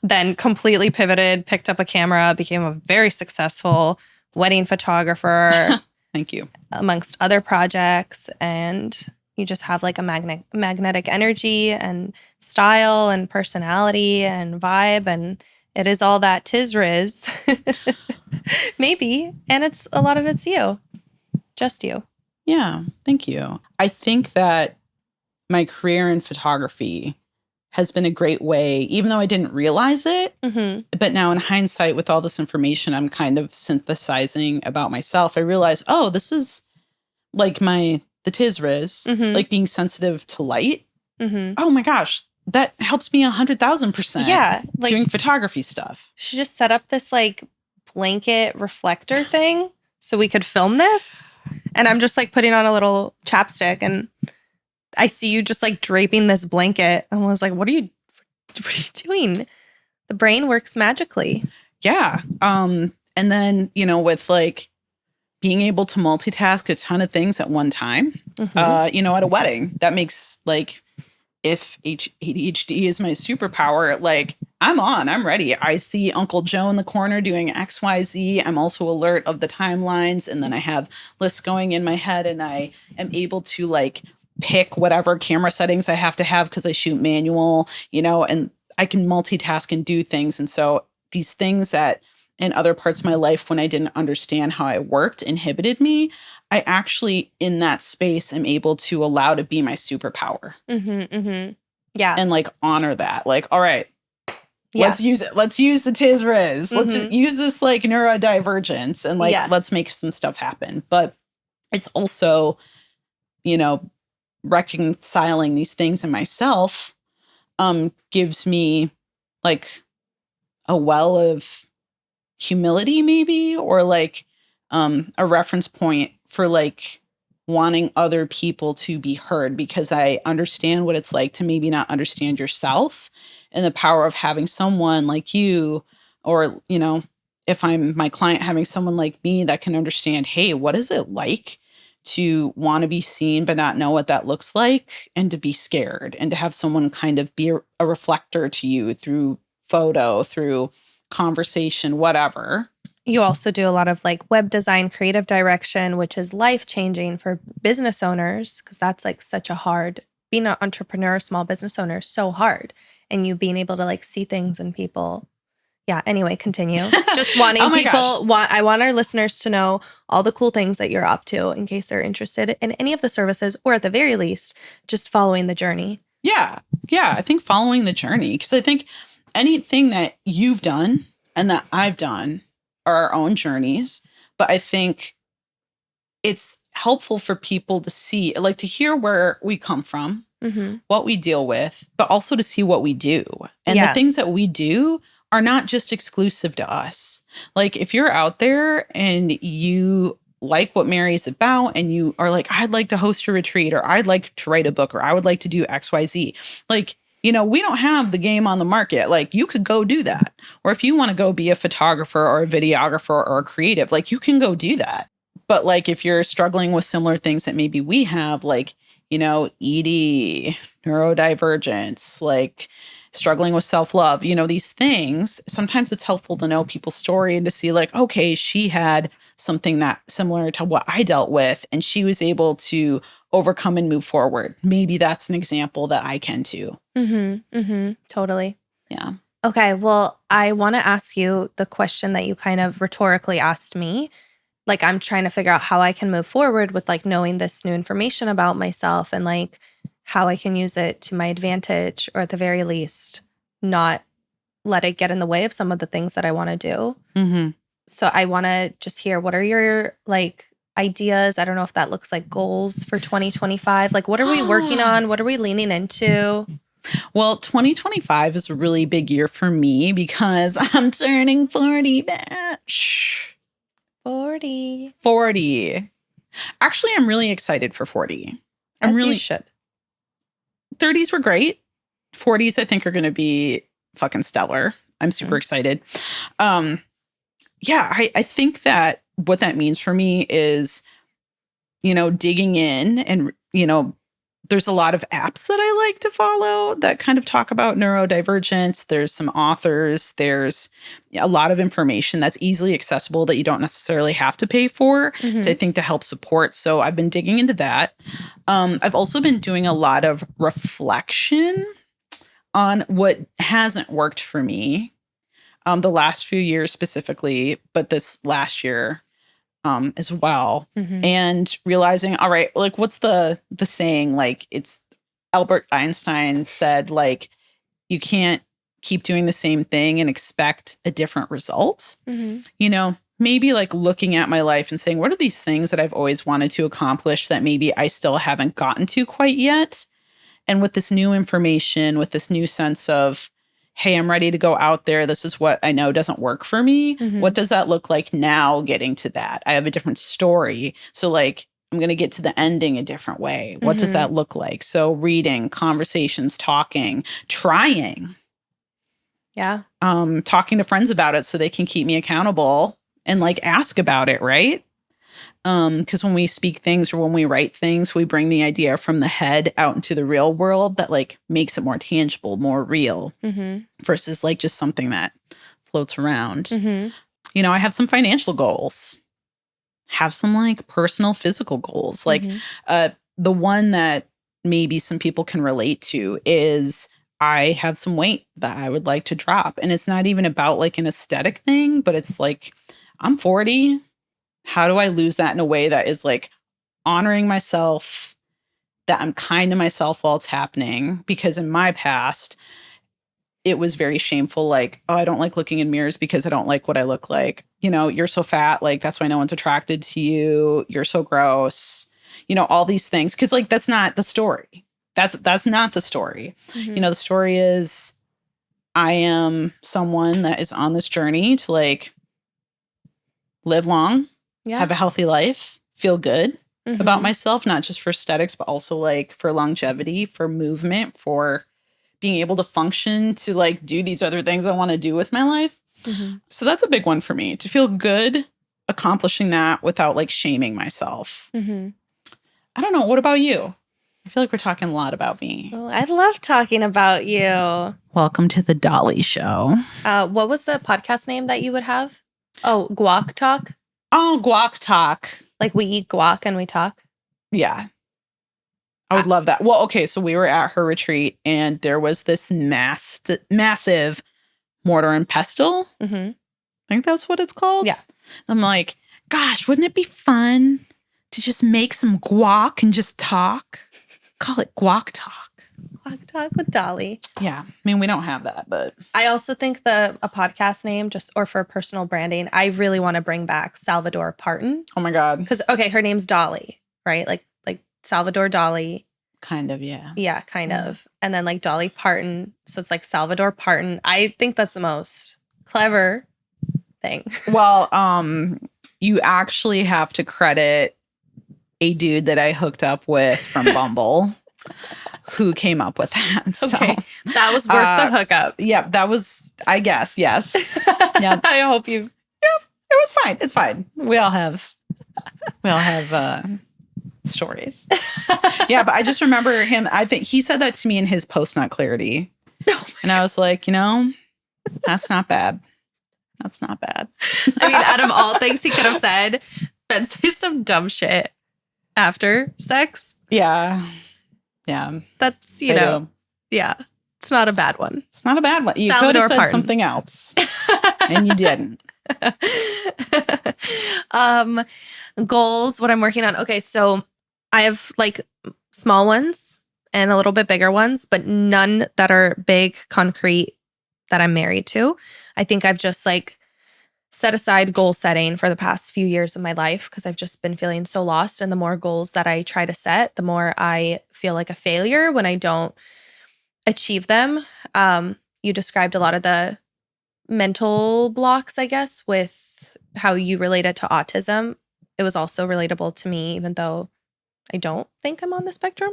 then completely pivoted, picked up a camera, became a very successful wedding photographer, Thank you. amongst other projects. And you just have like a magnetic energy and style and personality and vibe. And it is all that Tizriz. Maybe. And it's a lot of it's you. Just you. Yeah, thank you. I think that my career in photography has been a great way, even though I didn't realize it. Mm-hmm. But now in hindsight, with all this information I'm kind of synthesizing about myself, I realize, oh, this is like the Tizriz, Mm-hmm. like being sensitive to light. Mm-hmm. Oh my gosh, that helps me 100,000% Yeah. Like, doing photography stuff. should just set up this like blanket reflector thing so we could film this. And I'm just like putting on a little chapstick, and I see you just like draping this blanket. And I was like, what are you doing? The brain works magically. Yeah. And then, with like being able to multitask a ton of things at one time, Mm-hmm. at a wedding, that makes like, if ADHD is my superpower, like I'm ready. I see Uncle Joe in the corner doing XYZ. I'm also alert of the timelines. And then I have lists going in my head, and I am able to like pick whatever camera settings I have to have because I shoot manual, and I can multitask and do things. And so these things that in other parts of my life, when I didn't understand how I worked, inhibited me, I actually in that space am able to allow to be my superpower. Mm-hmm. Mm-hmm. Yeah. And like honor that. Like, all right, Yeah. let's use it. Let's use the Tizriz. Let's Mm-hmm. use this like neurodivergence and like Yeah. let's make some stuff happen. But it's also, you know, reconciling these things in myself gives me like a well of humility maybe, or like a reference point for like wanting other people to be heard, because I understand what it's like to maybe not understand yourself, and the power of having someone like you, or if I'm my client, having someone like me that can understand, hey, what is it like to want to be seen but not know what that looks like, and to be scared, and to have someone kind of be a reflector to you through photo, through conversation, whatever. You also do a lot of like web design, creative direction, which is life changing for business owners, because that's like such a hard, being an entrepreneur, small business owner is so hard. And you being able to like see things in people. Yeah. Anyway, continue. Just wanting Oh my gosh. I want our listeners to know all the cool things that you're up to in case they're interested in any of the services, or at the very least, just following the journey. Yeah. Yeah. I think following the journey, because I think anything that you've done and that I've done are our own journeys. But I think it's helpful for people to see, like to hear where we come from, Mm-hmm. what we deal with, but also to see what we do. And the Yeah. things that we do are not just exclusive to us. Like if you're out there and you like what Mary's about and you are like, I'd like to host a retreat, or I'd like to write a book, or I would like to do XYZ. Like, we don't have the game on the market. Like you could go do that. Or if you want to go be a photographer or a videographer or a creative, like you can go do that. But like if you're struggling with similar things that maybe we have, like, ED, neurodivergence, like struggling with self-love, these things, sometimes it's helpful to know people's story and to see like, okay, she had something that similar to what I dealt with and she was able to overcome and move forward. Maybe that's an example that I can too. Mm-hmm. Mm-hmm. Totally. Yeah. Okay. Well, I want to ask you the question that you kind of rhetorically asked me. Like, I'm trying to figure out how I can move forward with like knowing this new information about myself and like how I can use it to my advantage, or at the very least, not let it get in the way of some of the things that I want to do. Mm-hmm. So I want to just hear, what are your like ideas? I don't know if that looks like goals for 2025. Like, what are we working on? What are we leaning into? Well, 2025 is a really big year for me because I'm turning 40, bitch. 40. 40. Actually, I'm really excited for 40. You should. 30s were great. 40s, I think, are going to be fucking stellar. I'm super excited. Yeah, I think that what that means for me is, digging in and, there's a lot of apps that I like to follow that kind of talk about neurodivergence. There's some authors. There's a lot of information that's easily accessible that you don't necessarily have to pay for, Mhm. I think, to help support. So I've been digging into that. I've also been doing a lot of reflection on what hasn't worked for me the last few years specifically, but this last year as well. Mhm. And realizing, all right, like what's the saying? Like it's Albert Einstein said, like, you can't keep doing the same thing and expect a different result. Mhm. Maybe like looking at my life and saying, what are these things that I've always wanted to accomplish that maybe I still haven't gotten to quite yet? And with this new information, with this new sense of, hey, I'm ready to go out there. This is what I know doesn't work for me. Mhm. What does that look like now getting to that? I have a different story. So like, I'm going to get to the ending a different way. What does that look like? So reading, conversations, talking, trying. Yeah. Talking to friends about it so they can keep me accountable and like ask about it, right? Because when we speak things or when we write things, we bring the idea from the head out into the real world that like makes it more tangible, more real, versus like just something that floats around. I have some financial goals, have some like personal physical goals. Like the one that maybe some people can relate to is I have some weight that I would like to drop. And it's not even about like an aesthetic thing, but it's like, I'm 40. How do I lose that in a way that is like honoring myself, that I'm kind to myself while it's happening? Because in my past, it was very shameful. Like, oh, I don't like looking in mirrors because I don't like what I look like. You're so fat. Like, that's why no one's attracted to you. You're so gross. All these things. Cause like, that's not the story. That's not the story. The story is I am someone that is on this journey to like live long, have a healthy life, feel good about myself, not just for aesthetics, but also like for longevity, for movement, for being able to function, to like do these other things I want to do with my life. So that's a big one for me, to feel good accomplishing that without like shaming myself. I don't know. What about you? I feel like we're talking a lot about me. Oh, I love talking about you. Welcome to the Dahli Show. What was the podcast name that you would have? Oh, Guac Talk? Oh, Guac Talk. Like we eat guac and we talk? Yeah. I would love that. Well, okay, so we were at her retreat and there was this massive mortar and pestle. I think that's what it's called. Yeah. I'm like, gosh, wouldn't it be fun to just make some guac and just talk? Call it Guac Talk. Guac Talk with Dahli. Yeah. I mean, we don't have that, but I also think a podcast name, just or for personal branding, I really want to bring back Salvador Parton. oh my God. Because, okay, her name's Dolly. right? Like Salvador Dali. Kind of, yeah. Yeah, kind of. And then like Dolly Parton. So it's like Salvador Parton. I think that's the most clever thing. Well, you actually have to credit a dude that I hooked up with from Bumble who came up with that. So, Okay. That was worth the hookup. Yeah, that was, I guess, yes. Yeah. I hope you. Yeah, it was fine. It's fine. We all have stories. Yeah, but I just remember him. I think he said that to me in his post-nut clarity. And I was like, that's not bad. That's not bad. I mean, out of all things he could have said, Ben say some dumb shit after sex. Yeah. Yeah. That's, yeah. It's not a bad one. It's not a bad one. You could have said something else. And you didn't. Goals, what I'm working on. Okay, so I have like small ones and a little bit bigger ones, but none that are big, concrete that I'm married to. I think I've just like set aside goal setting for the past few years of my life because I've just been feeling so lost. And the more goals that I try to set, the more I feel like a failure when I don't achieve them. You described a lot of the mental blocks, I guess, with how you relate it to autism. It was also relatable to me, even though I don't think I'm on the spectrum.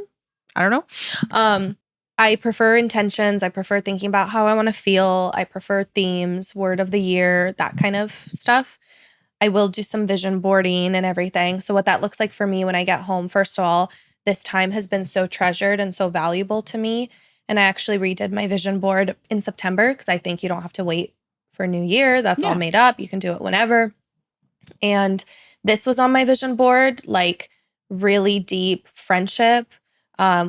I don't know. I prefer intentions. I prefer thinking about how I want to feel. I prefer themes, word of the year, that kind of stuff. I will do some vision boarding and everything. So what that looks like for me when I get home, first of all, this time has been so treasured and so valuable to me. And I actually redid my vision board in September because I think you don't have to wait for New Year. That's all made up. You can do it whenever. And this was on my vision board, like really deep friendship.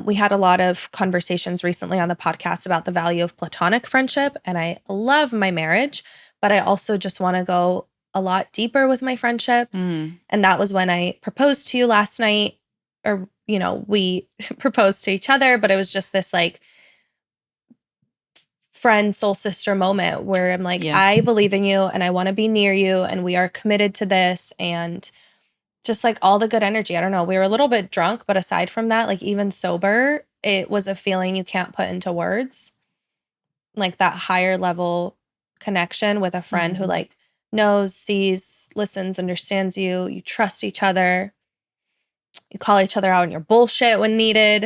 We had a lot of conversations recently on the podcast about the value of platonic friendship. And I love my marriage, but I also just want to go a lot deeper with my friendships. And that was when I proposed to you last night, or, we proposed to each other, but it was just this like friend, soul sister moment where I'm like, I believe in you and I want to be near you and we are committed to this. And just like all the good energy. I don't know. We were a little bit drunk, but aside from that, like even sober, it was a feeling you can't put into words. Like that higher level connection with a friend who like knows, sees, listens, understands you. You trust each other. You call each other out on your bullshit when needed,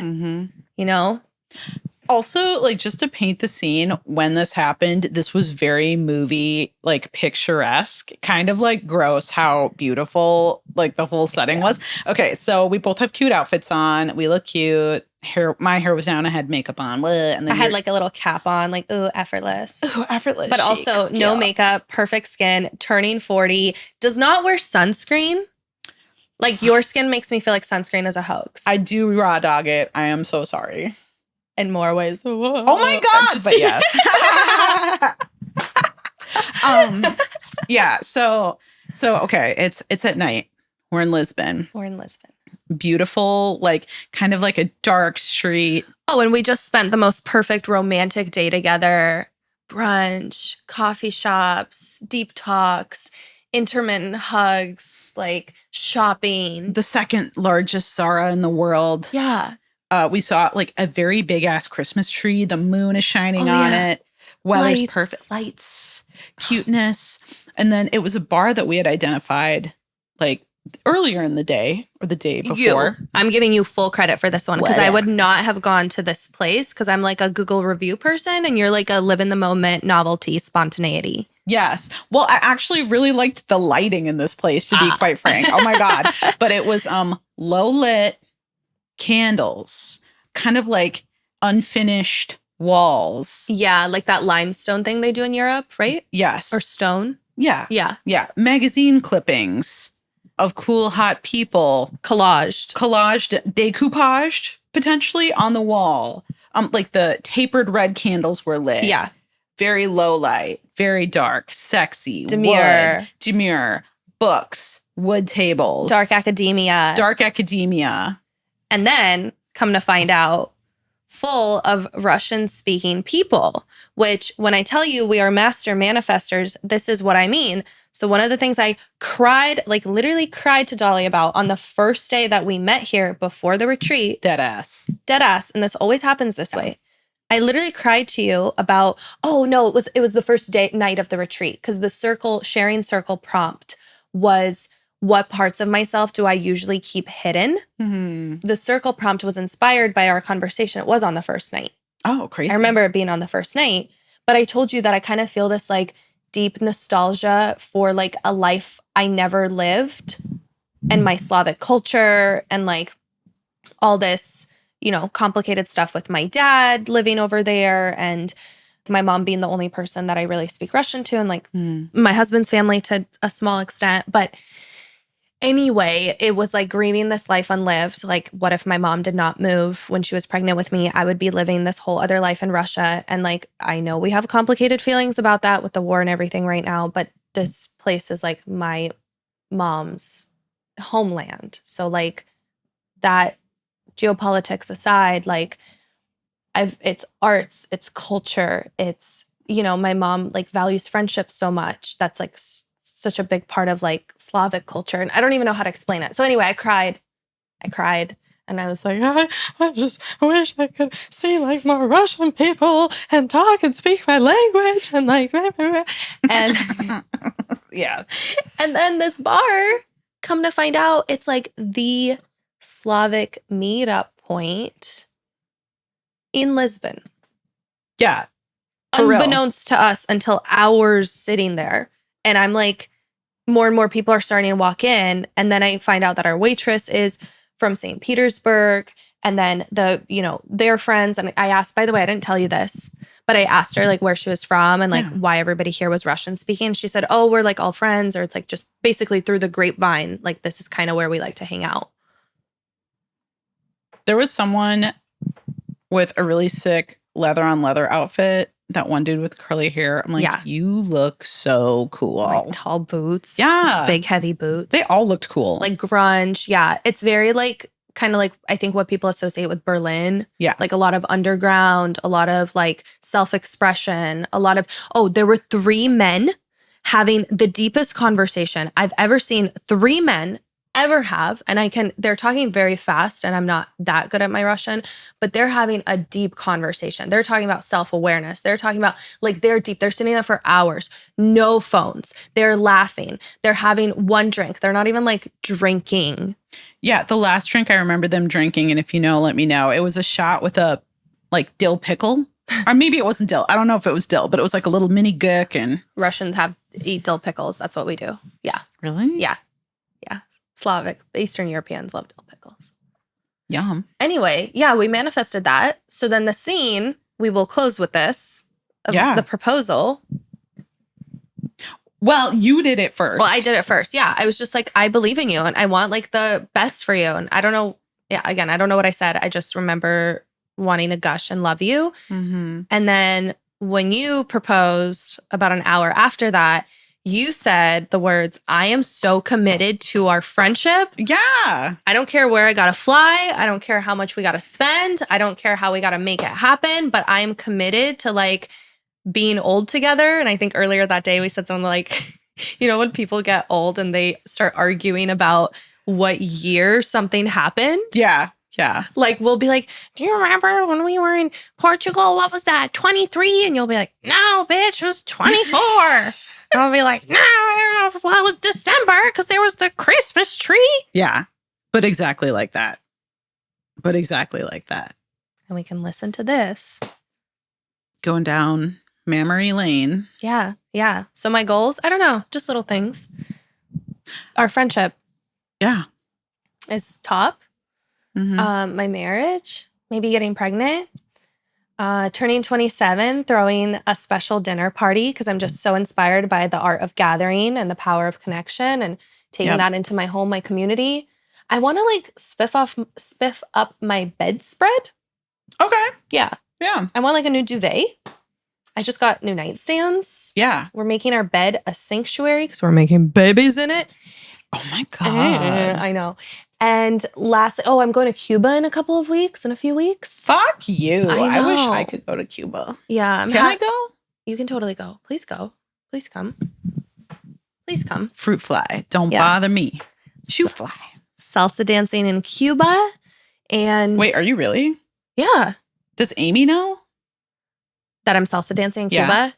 Also, like, just to paint the scene, when this happened, this was very movie, like, picturesque, kind of like gross how beautiful, like, the whole setting was. Okay, so we both have cute outfits on. We look cute. My hair was down. I had makeup on. And then I had like a little cap on, like, ooh, effortless. Ooh, effortless. But chic. Also, no makeup, perfect skin, turning 40, does not wear sunscreen. Like, your skin makes me feel like sunscreen is a hoax. I do raw dog it. I am so sorry. In more ways. Whoa. Oh my God. But yes. Yeah. So okay. It's at night. We're in Lisbon. Beautiful, like kind of like a dark street. Oh, and we just spent the most perfect romantic day together. Brunch, coffee shops, deep talks, intermittent hugs, like shopping. The second largest Zara in the world. Yeah. We saw like a very big ass Christmas tree. The moon is shining on it. Weather's perfect. Lights, cuteness. And then it was a bar that we had identified like earlier in the day or the day before. I'm giving you full credit for this one because I would not have gone to this place because I'm like a Google review person and you're like a live in the moment, novelty, spontaneity. Yes. Well, I actually really liked the lighting in this place, to be quite frank. Oh my God. But it was low lit candles, kind of like unfinished walls. Yeah, like that limestone thing they do in Europe, right? Yes. Or stone. Yeah. Yeah. Yeah. Magazine clippings of cool, hot people. Collaged, decoupaged, potentially on the wall. Like the tapered red candles were lit. Yeah. Very low light, very dark, sexy, demure, books, wood tables. Dark academia. And And then, come to find out, full of Russian-speaking people, which when I tell you we are master manifestors, this is what I mean. So one of the things I cried, like literally cried to Dolly about on the first day that we met here before the retreat. Dead ass. And this always happens this way. I literally cried to you about, oh no, it was the first night of the retreat, because the sharing circle prompt was, what parts of myself do I usually keep hidden? Mm-hmm. The circle prompt was inspired by our conversation. It was on the first night. Oh, crazy. I remember it being on the first night, but I told you that I kind of feel this like deep nostalgia for like a life I never lived, and my Slavic culture, and like all this, complicated stuff with my dad living over there, and my mom being the only person that I really speak Russian to, and like my husband's family to a small extent. But anyway, it was like grieving this life unlived. Like, what if my mom did not move when she was pregnant with me? I would be living this whole other life in Russia. And like, I know we have complicated feelings about that with the war and everything right now, but this place is like my mom's homeland. So like that, geopolitics aside, like it's arts, it's culture, it's, my mom like values friendship so much. That's like such a big part of like Slavic culture. And I don't even know how to explain it. So anyway, I cried and I was like, I just wish I could see like more Russian people and talk and speak my language and like, and yeah. And then this bar, come to find out, it's like the Slavic meetup point in Lisbon. Yeah. Unbeknownst to us until hours sitting there. And I'm like, more and more people are starting to walk in. And then I find out that our waitress is from St. Petersburg. And then their friends. And I asked, by the way, I didn't tell you this, but I asked her like where she was from and like why everybody here was Russian speaking. She said, oh, we're like all friends, or it's like just basically through the grapevine. Like this is kind of where we like to hang out. There was someone with a really sick leather on leather outfit. That one dude with curly hair. I'm like, you look so cool. Like tall boots. Yeah. Big, heavy boots. They all looked cool. Like grunge. Yeah. It's very like, kind of like, I think what people associate with Berlin. Yeah. Like a lot of underground, a lot of like self-expression, there were 3 men having the deepest conversation I've ever seen 3 men ever have. And they're talking very fast, and I'm not that good at my Russian, but they're having a deep conversation. They're talking about self-awareness. They're talking about like, they're deep. They're sitting there for hours, no phones. They're laughing. They're having one drink. They're not even like drinking. Yeah. The last drink I remember them drinking, and if you know, let me know. It was a shot with a like dill pickle. Or maybe it wasn't dill. I don't know if it was dill, but it was like a little mini gook. And Russians eat dill pickles. That's what we do. Yeah. Really? Yeah. Yeah. Slavic, Eastern Europeans love dill pickles. Yum. Anyway, we manifested that. So then the scene, we will close with this, of the proposal. Well, you did it first. Well, I did it first. Yeah. I was just like, I believe in you and I want like the best for you. And I don't know. Yeah. Again, I don't know what I said. I just remember wanting to gush and love you. Mm-hmm. And then when you proposed about an hour after that, you said the words, I am so committed to our friendship. Yeah. I don't care where I got to fly. I don't care how much we got to spend. I don't care how we got to make it happen, but I am committed to like being old together. And I think earlier that day we said something like, when people get old and they start arguing about what year something happened. Yeah. Yeah. Like we'll be like, do you remember when we were in Portugal? What was that? 23? And you'll be like, no, bitch, it was 24. I'll be like, no, well, it was December because there was the Christmas tree. Yeah. But exactly like that. And we can listen to this. Going down memory lane. Yeah. Yeah. So my goals, I don't know, just little things. Our friendship. Yeah. Is top. Mm-hmm. My marriage, maybe getting pregnant. Turning 27, throwing a special dinner party because I'm just so inspired by the art of gathering and the power of connection and taking that into my home, my community. I want to like spiff up my bedspread. Okay. Yeah. Yeah. I want like a new duvet. I just got new nightstands. Yeah. We're making our bed a sanctuary because we're making babies in it. Oh my God. I know. And I'm going to Cuba in a few weeks. Fuck you. I I wish know. I could go to Cuba. Yeah. Can I go? You can totally go. Please go. Please come. Please come. Fruit fly. Don't Yeah. bother me. Shoot fly. Salsa dancing in Cuba. And wait, are you really? Yeah. Does Amy know that I'm salsa dancing in Cuba?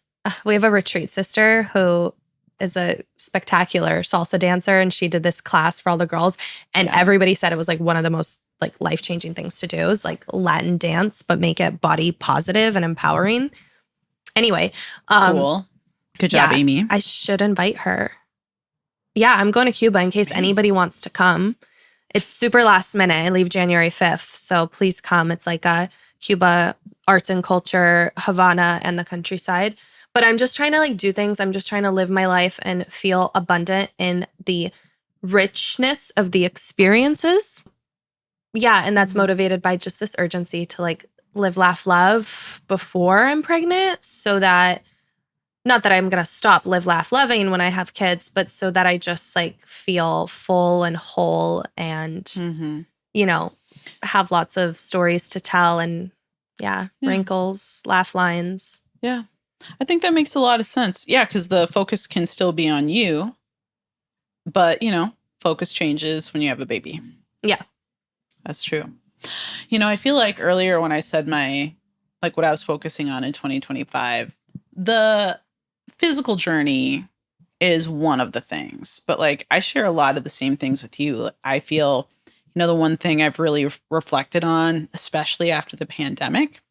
We have a retreat sister who is a spectacular salsa dancer, and she did this class for all the girls, and everybody said it was like one of the most like life-changing things to do is like Latin dance, but make it body positive and empowering. Anyway, cool. Good job, Amy. I should invite her. Yeah, I'm going to Cuba in case anybody wants to come. It's super last minute. I leave January 5th, so please come. It's like a Cuba arts and culture, Havana, and the countryside. But I'm just trying to like do things. I'm just trying to live my life and feel abundant in the richness of the experiences. Yeah, and that's motivated by just this urgency to like live, laugh, love before I'm pregnant, so that not that I'm going to stop live, laugh, loving when I have kids, but so that I just like feel full and whole and, you know, have lots of stories to tell and wrinkles, laugh lines. Yeah. I think that makes a lot of sense. Yeah, because the focus can still be on you, but, you know, focus changes when you have a baby. Yeah. That's true. You know, I feel like earlier when I said what I was focusing on in 2025, the physical journey is one of the things, but like I share a lot of the same things with you. I feel, you know, the one thing I've really reflected on, especially after the pandemic,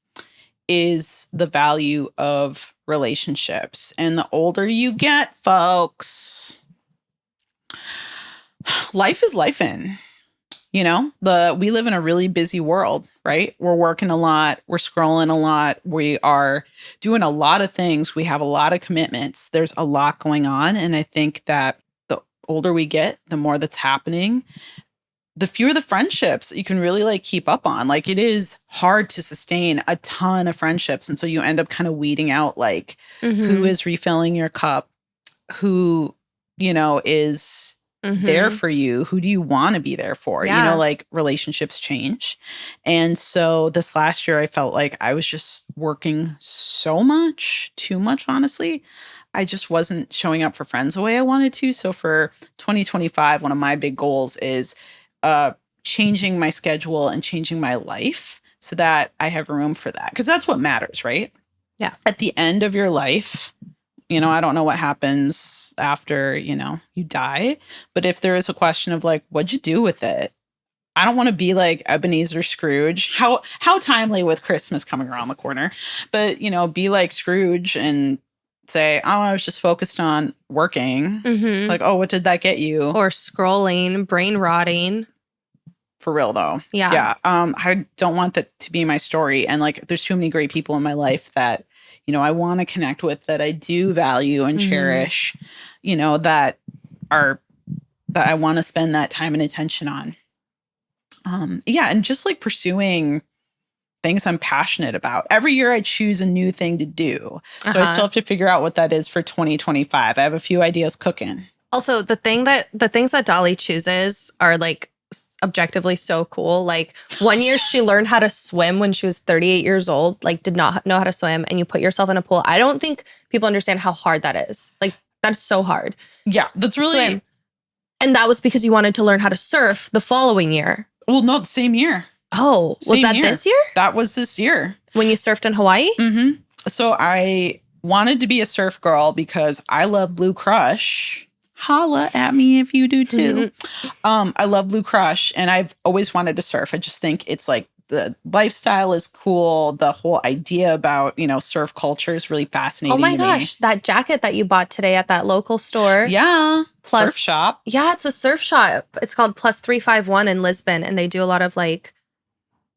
is the value of relationships. And the older you get, folks, life is lifing. You know, we live in a really busy world, right? We're working a lot. We're scrolling a lot. We are doing a lot of things. We have a lot of commitments. There's a lot going on. And I think that the older we get, the more that's happening, the fewer the friendships you can really like keep up on. Like it is hard to sustain a ton of friendships. And so you end up kind of weeding out like who is refilling your cup, who, you know, is there for you, who do you want to be there for? You know, like relationships change. And so this last year I felt like I was just working so much, too much, honestly. I just wasn't showing up for friends the way I wanted to. So for 2025, one of my big goals is changing my schedule and changing my life so that I have room for that. Because that's what matters, right? Yeah. At the end of your life, you know, I don't know what happens after, you know, you die. But if there is a question of like, what'd you do with it? I don't want to be like Ebenezer Scrooge. How timely with Christmas coming around the corner. But, you know, be like Scrooge and say, oh, I was just focused on working. Like, oh, what did that get you? Or scrolling, brain rotting. For real, though. Yeah. I don't want that to be my story. And like, there's too many great people in my life that, you know, I want to connect with, that I do value and cherish, you know, that I want to spend that time and attention on. And just like pursuing things I'm passionate about. Every year I choose a new thing to do. So I still have to figure out what that is for 2025. I have a few ideas cooking. Also, the things that Dahli chooses are like objectively so cool. Like one year she learned how to swim when she was 38 years old, like did not know how to swim, and you put yourself in a pool. I don't think people understand how hard that is. Like that's so hard. Yeah, that's really swim. And that was because you wanted to learn how to surf the following year. Well, no, the same year. Oh, was that this year? That was this year. When you surfed in Hawaii? Mm-hmm. So I wanted to be a surf girl because I love Blue Crush. Holla at me if you do too. I love Blue Crush and I've always wanted to surf. I just think it's like the lifestyle is cool. The whole idea about, you know, surf culture is really fascinating. Oh my gosh, that jacket that you bought today at that local store. Yeah. Surf shop. Yeah, it's a surf shop. It's called Plus 351 in Lisbon. And they do a lot of like,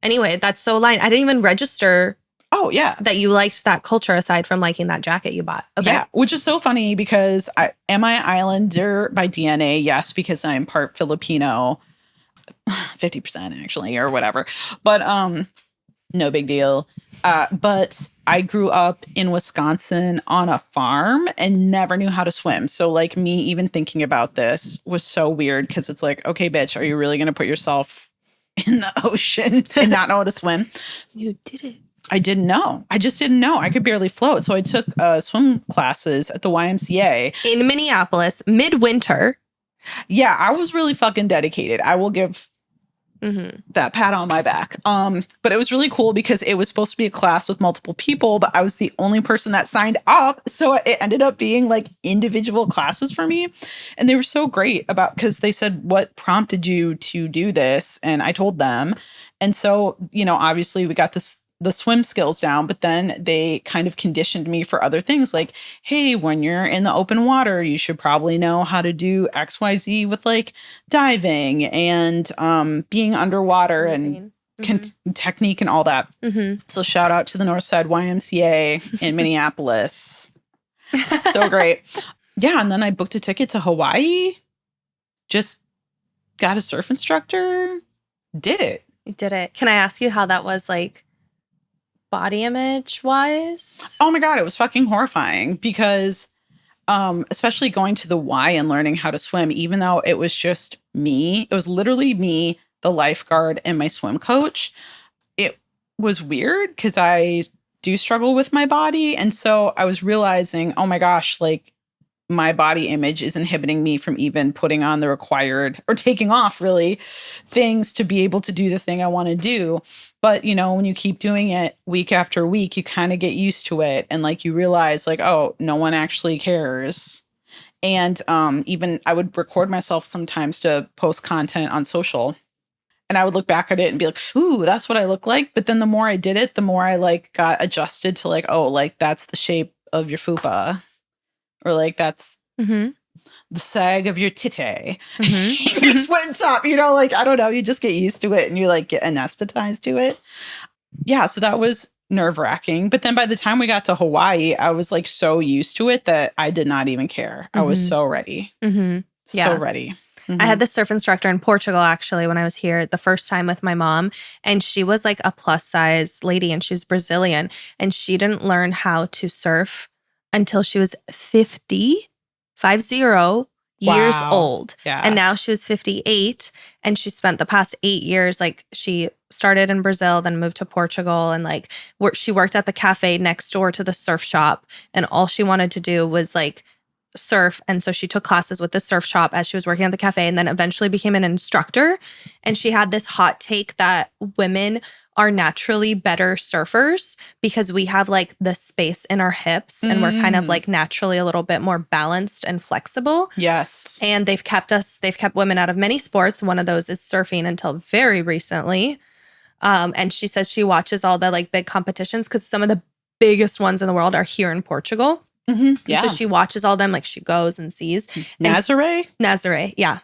anyway, that's so aligned. I didn't even register. Oh, yeah. That you liked that culture aside from liking that jacket you bought. Okay. Yeah, which is so funny because am I Islander by DNA? Yes, because I'm part Filipino. 50% actually, or whatever. But no big deal. But I grew up in Wisconsin on a farm and never knew how to swim. So like me even thinking about this was so weird because it's like, okay, bitch, are you really going to put yourself in the ocean and not know how to swim? You did it. I didn't know. I just didn't know. I could barely float. So I took swim classes at the YMCA. In Minneapolis, midwinter. Yeah, I was really fucking dedicated. I will give that pat on my back. But it was really cool because it was supposed to be a class with multiple people, but I was the only person that signed up. So it ended up being like individual classes for me. And they were so great about, because they said, what prompted you to do this? And I told them. And so, you know, obviously we got the swim skills down, but then they kind of conditioned me for other things like, hey, when you're in the open water, you should probably know how to do XYZ with like diving and being underwater and technique and all that. So shout out to the Northside YMCA in Minneapolis. So great. Yeah. And then I booked a ticket to Hawaii, just got a surf instructor, did it. You did it. Can I ask you how that was like body image wise? Oh my God, it was fucking horrifying because especially going to the Y and learning how to swim, even though it was just me, it was literally me, the lifeguard, and my swim coach. It was weird because I do struggle with my body. And so I was realizing, oh my gosh, like my body image is inhibiting me from even putting on the required or taking off really things to be able to do the thing I want to do. But, you know, when you keep doing it week after week, you kind of get used to it. And like you realize like, oh, no one actually cares. And even I would record myself sometimes to post content on social. And I would look back at it and be like, ooh, that's what I look like. But then the more I did it, the more I like got adjusted to like, oh, like that's the shape of your fupa. Or like that's the sag of your titty, your swim top, you know, like, I don't know, you just get used to it and you like get anesthetized to it. Yeah. So that was nerve wracking. But then by the time we got to Hawaii, I was like so used to it that I did not even care. I was so ready. So ready. I had this surf instructor in Portugal, actually, when I was here the first time with my mom. And she was like a plus size lady and she was Brazilian. And she didn't learn how to surf until she was 50 years old. Yeah. And now she was 58 and she spent the past 8 years, like she started in Brazil, then moved to Portugal and like she worked at the cafe next door to the surf shop. And all she wanted to do was like surf. And so she took classes with the surf shop as she was working at the cafe and then eventually became an instructor. And she had this hot take that women are naturally better surfers because we have like the space in our hips and we're kind of like naturally a little bit more balanced and flexible. Yes. And they've kept women out of many sports. One of those is surfing until very recently. And she says she watches all the like big competitions because some of the biggest ones in the world are here in Portugal. Yeah. So she watches all them, like she goes and sees. Nazare? Nazare, yeah.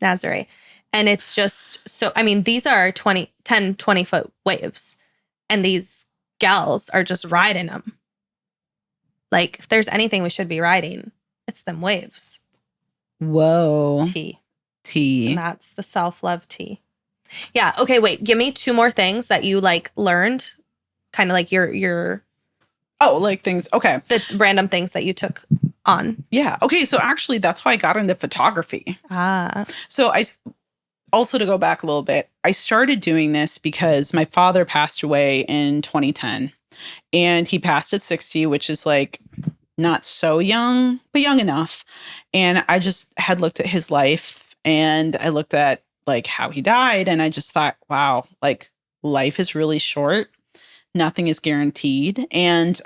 Nazare. And it's just so, I mean, these are 10, 20 foot waves. And these gals are just riding them. Like, if there's anything we should be riding, it's them waves. Whoa. T. And that's the self-love T. Yeah. Okay, wait. Give me 2 more things that you like learned. Kind of like your Oh, like things. Okay. The random things that you took on. Yeah. Okay. So actually, that's why I got into photography. So also to go back a little bit, I started doing this because my father passed away in 2010 and he passed at 60, which is like not so young, but young enough. And I just had looked at his life and I looked at like how he died. And I just thought, wow, like life is really short. Nothing is guaranteed. And,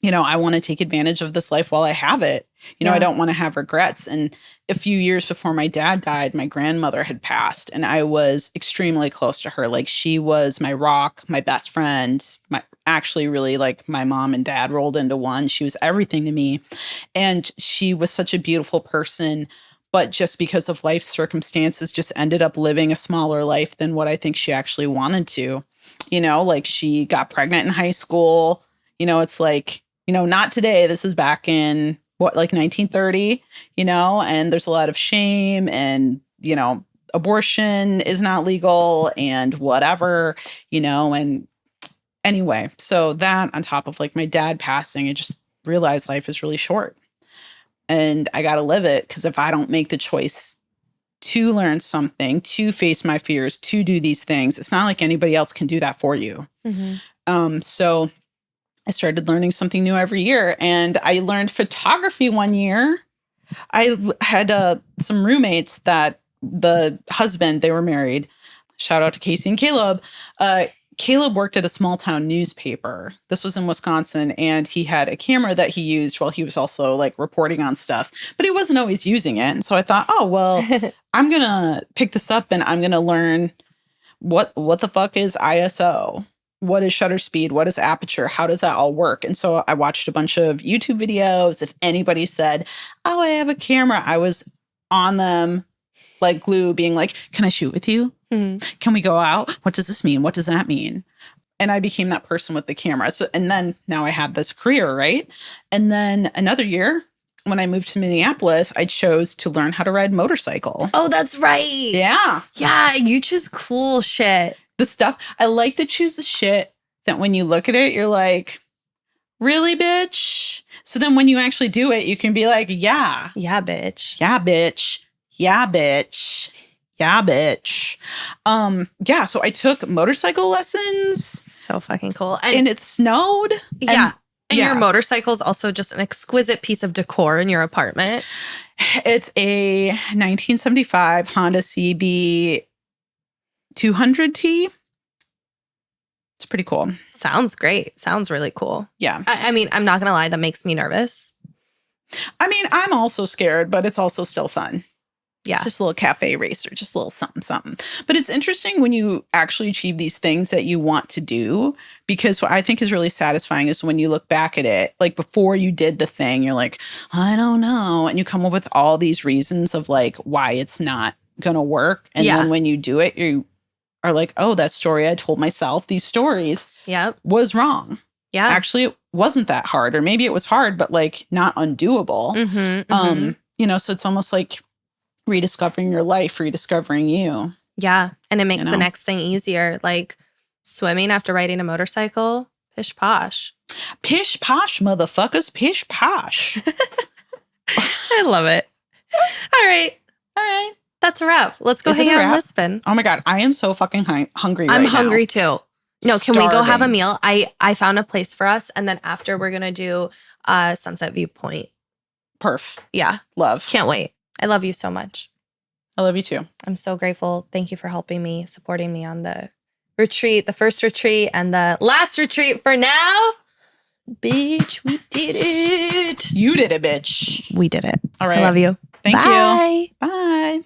you know, I want to take advantage of this life while I have it. You know, I don't want to have regrets. And a few years before my dad died, my grandmother had passed and I was extremely close to her. Like she was my rock, my best friend, actually really like my mom and dad rolled into one. She was everything to me. And she was such a beautiful person, but just because of life circumstances just ended up living a smaller life than what I think she actually wanted to. You know, like she got pregnant in high school. You know, it's like, you know, not today. This is back in what, like 1930, you know, and there's a lot of shame and, you know, abortion is not legal and whatever, you know, and Anyway, so that on top of like my dad passing, I just realized life is really short and I got to live it. Because if I don't make the choice to learn something, to face my fears, to do these things, it's not like anybody else can do that for you. So I started learning something new every year, and I learned photography one year. I had some roommates that the husband, they were married. Shout out to Casey and Caleb. Caleb worked at a small town newspaper. This was in Wisconsin, and he had a camera that he used while he was also like reporting on stuff, but he wasn't always using it. And so I thought, oh, well, I'm going to pick this up and I'm going to learn what the fuck is ISO? What is shutter speed? What is aperture? How does that all work? And so I watched a bunch of YouTube videos. If anybody said, oh, I have a camera, I was on them like glue, being like, can I shoot with you? Can we go out? What does this mean? What does that mean? And I became that person with the camera. So, and then now I have this career, right? And then another year, when I moved to Minneapolis, I chose to learn how to ride motorcycle. Oh, that's right. Yeah. Yeah, you choose cool shit. The stuff, I like to choose the shit that when you look at it, you're like, really, bitch? So then when you actually do it, you can be like, yeah. Yeah, bitch. Yeah, bitch. Yeah, bitch. Yeah, bitch. Yeah, so I took motorcycle lessons. So fucking cool. And it snowed. Yeah. And your motorcycle is also just an exquisite piece of decor in your apartment. It's a 1975 Honda CB 200T. It's pretty cool. Sounds great. Sounds really cool. Yeah. I mean, I'm not going to lie. That makes me nervous. I mean, I'm also scared, but it's also still fun. Yeah. It's just a little cafe racer, just a little something, something. But it's interesting when you actually achieve these things that you want to do, because what I think is really satisfying is when you look back at it, like before you did the thing, you're like, I don't know. And you come up with all these reasons of like why it's not going to work. And then when you do it, you are like, oh, that story I told myself, these stories was wrong. Yeah. Actually, it wasn't that hard. Or maybe it was hard, but like not undoable. You know, so it's almost like rediscovering your life, rediscovering you. Yeah. And it makes the next thing easier. Like swimming after riding a motorcycle, pish posh. Pish posh, motherfuckers. Pish posh. I love it. All right. That's a wrap. Let's go hang out in Lisbon. Oh my God. I am so fucking hungry I'm right hungry now. too. No, can we go have a meal? I found a place for us. And then after we're going to do Sunset Viewpoint. Perf. Yeah. Love. Can't wait. I love you so much. I love you too. I'm so grateful. Thank you for helping me, supporting me on the retreat, the first retreat and the last retreat for now. Bitch, we did it. You did it, bitch. We did it. All right. I love you. Thank Bye. you. Bye.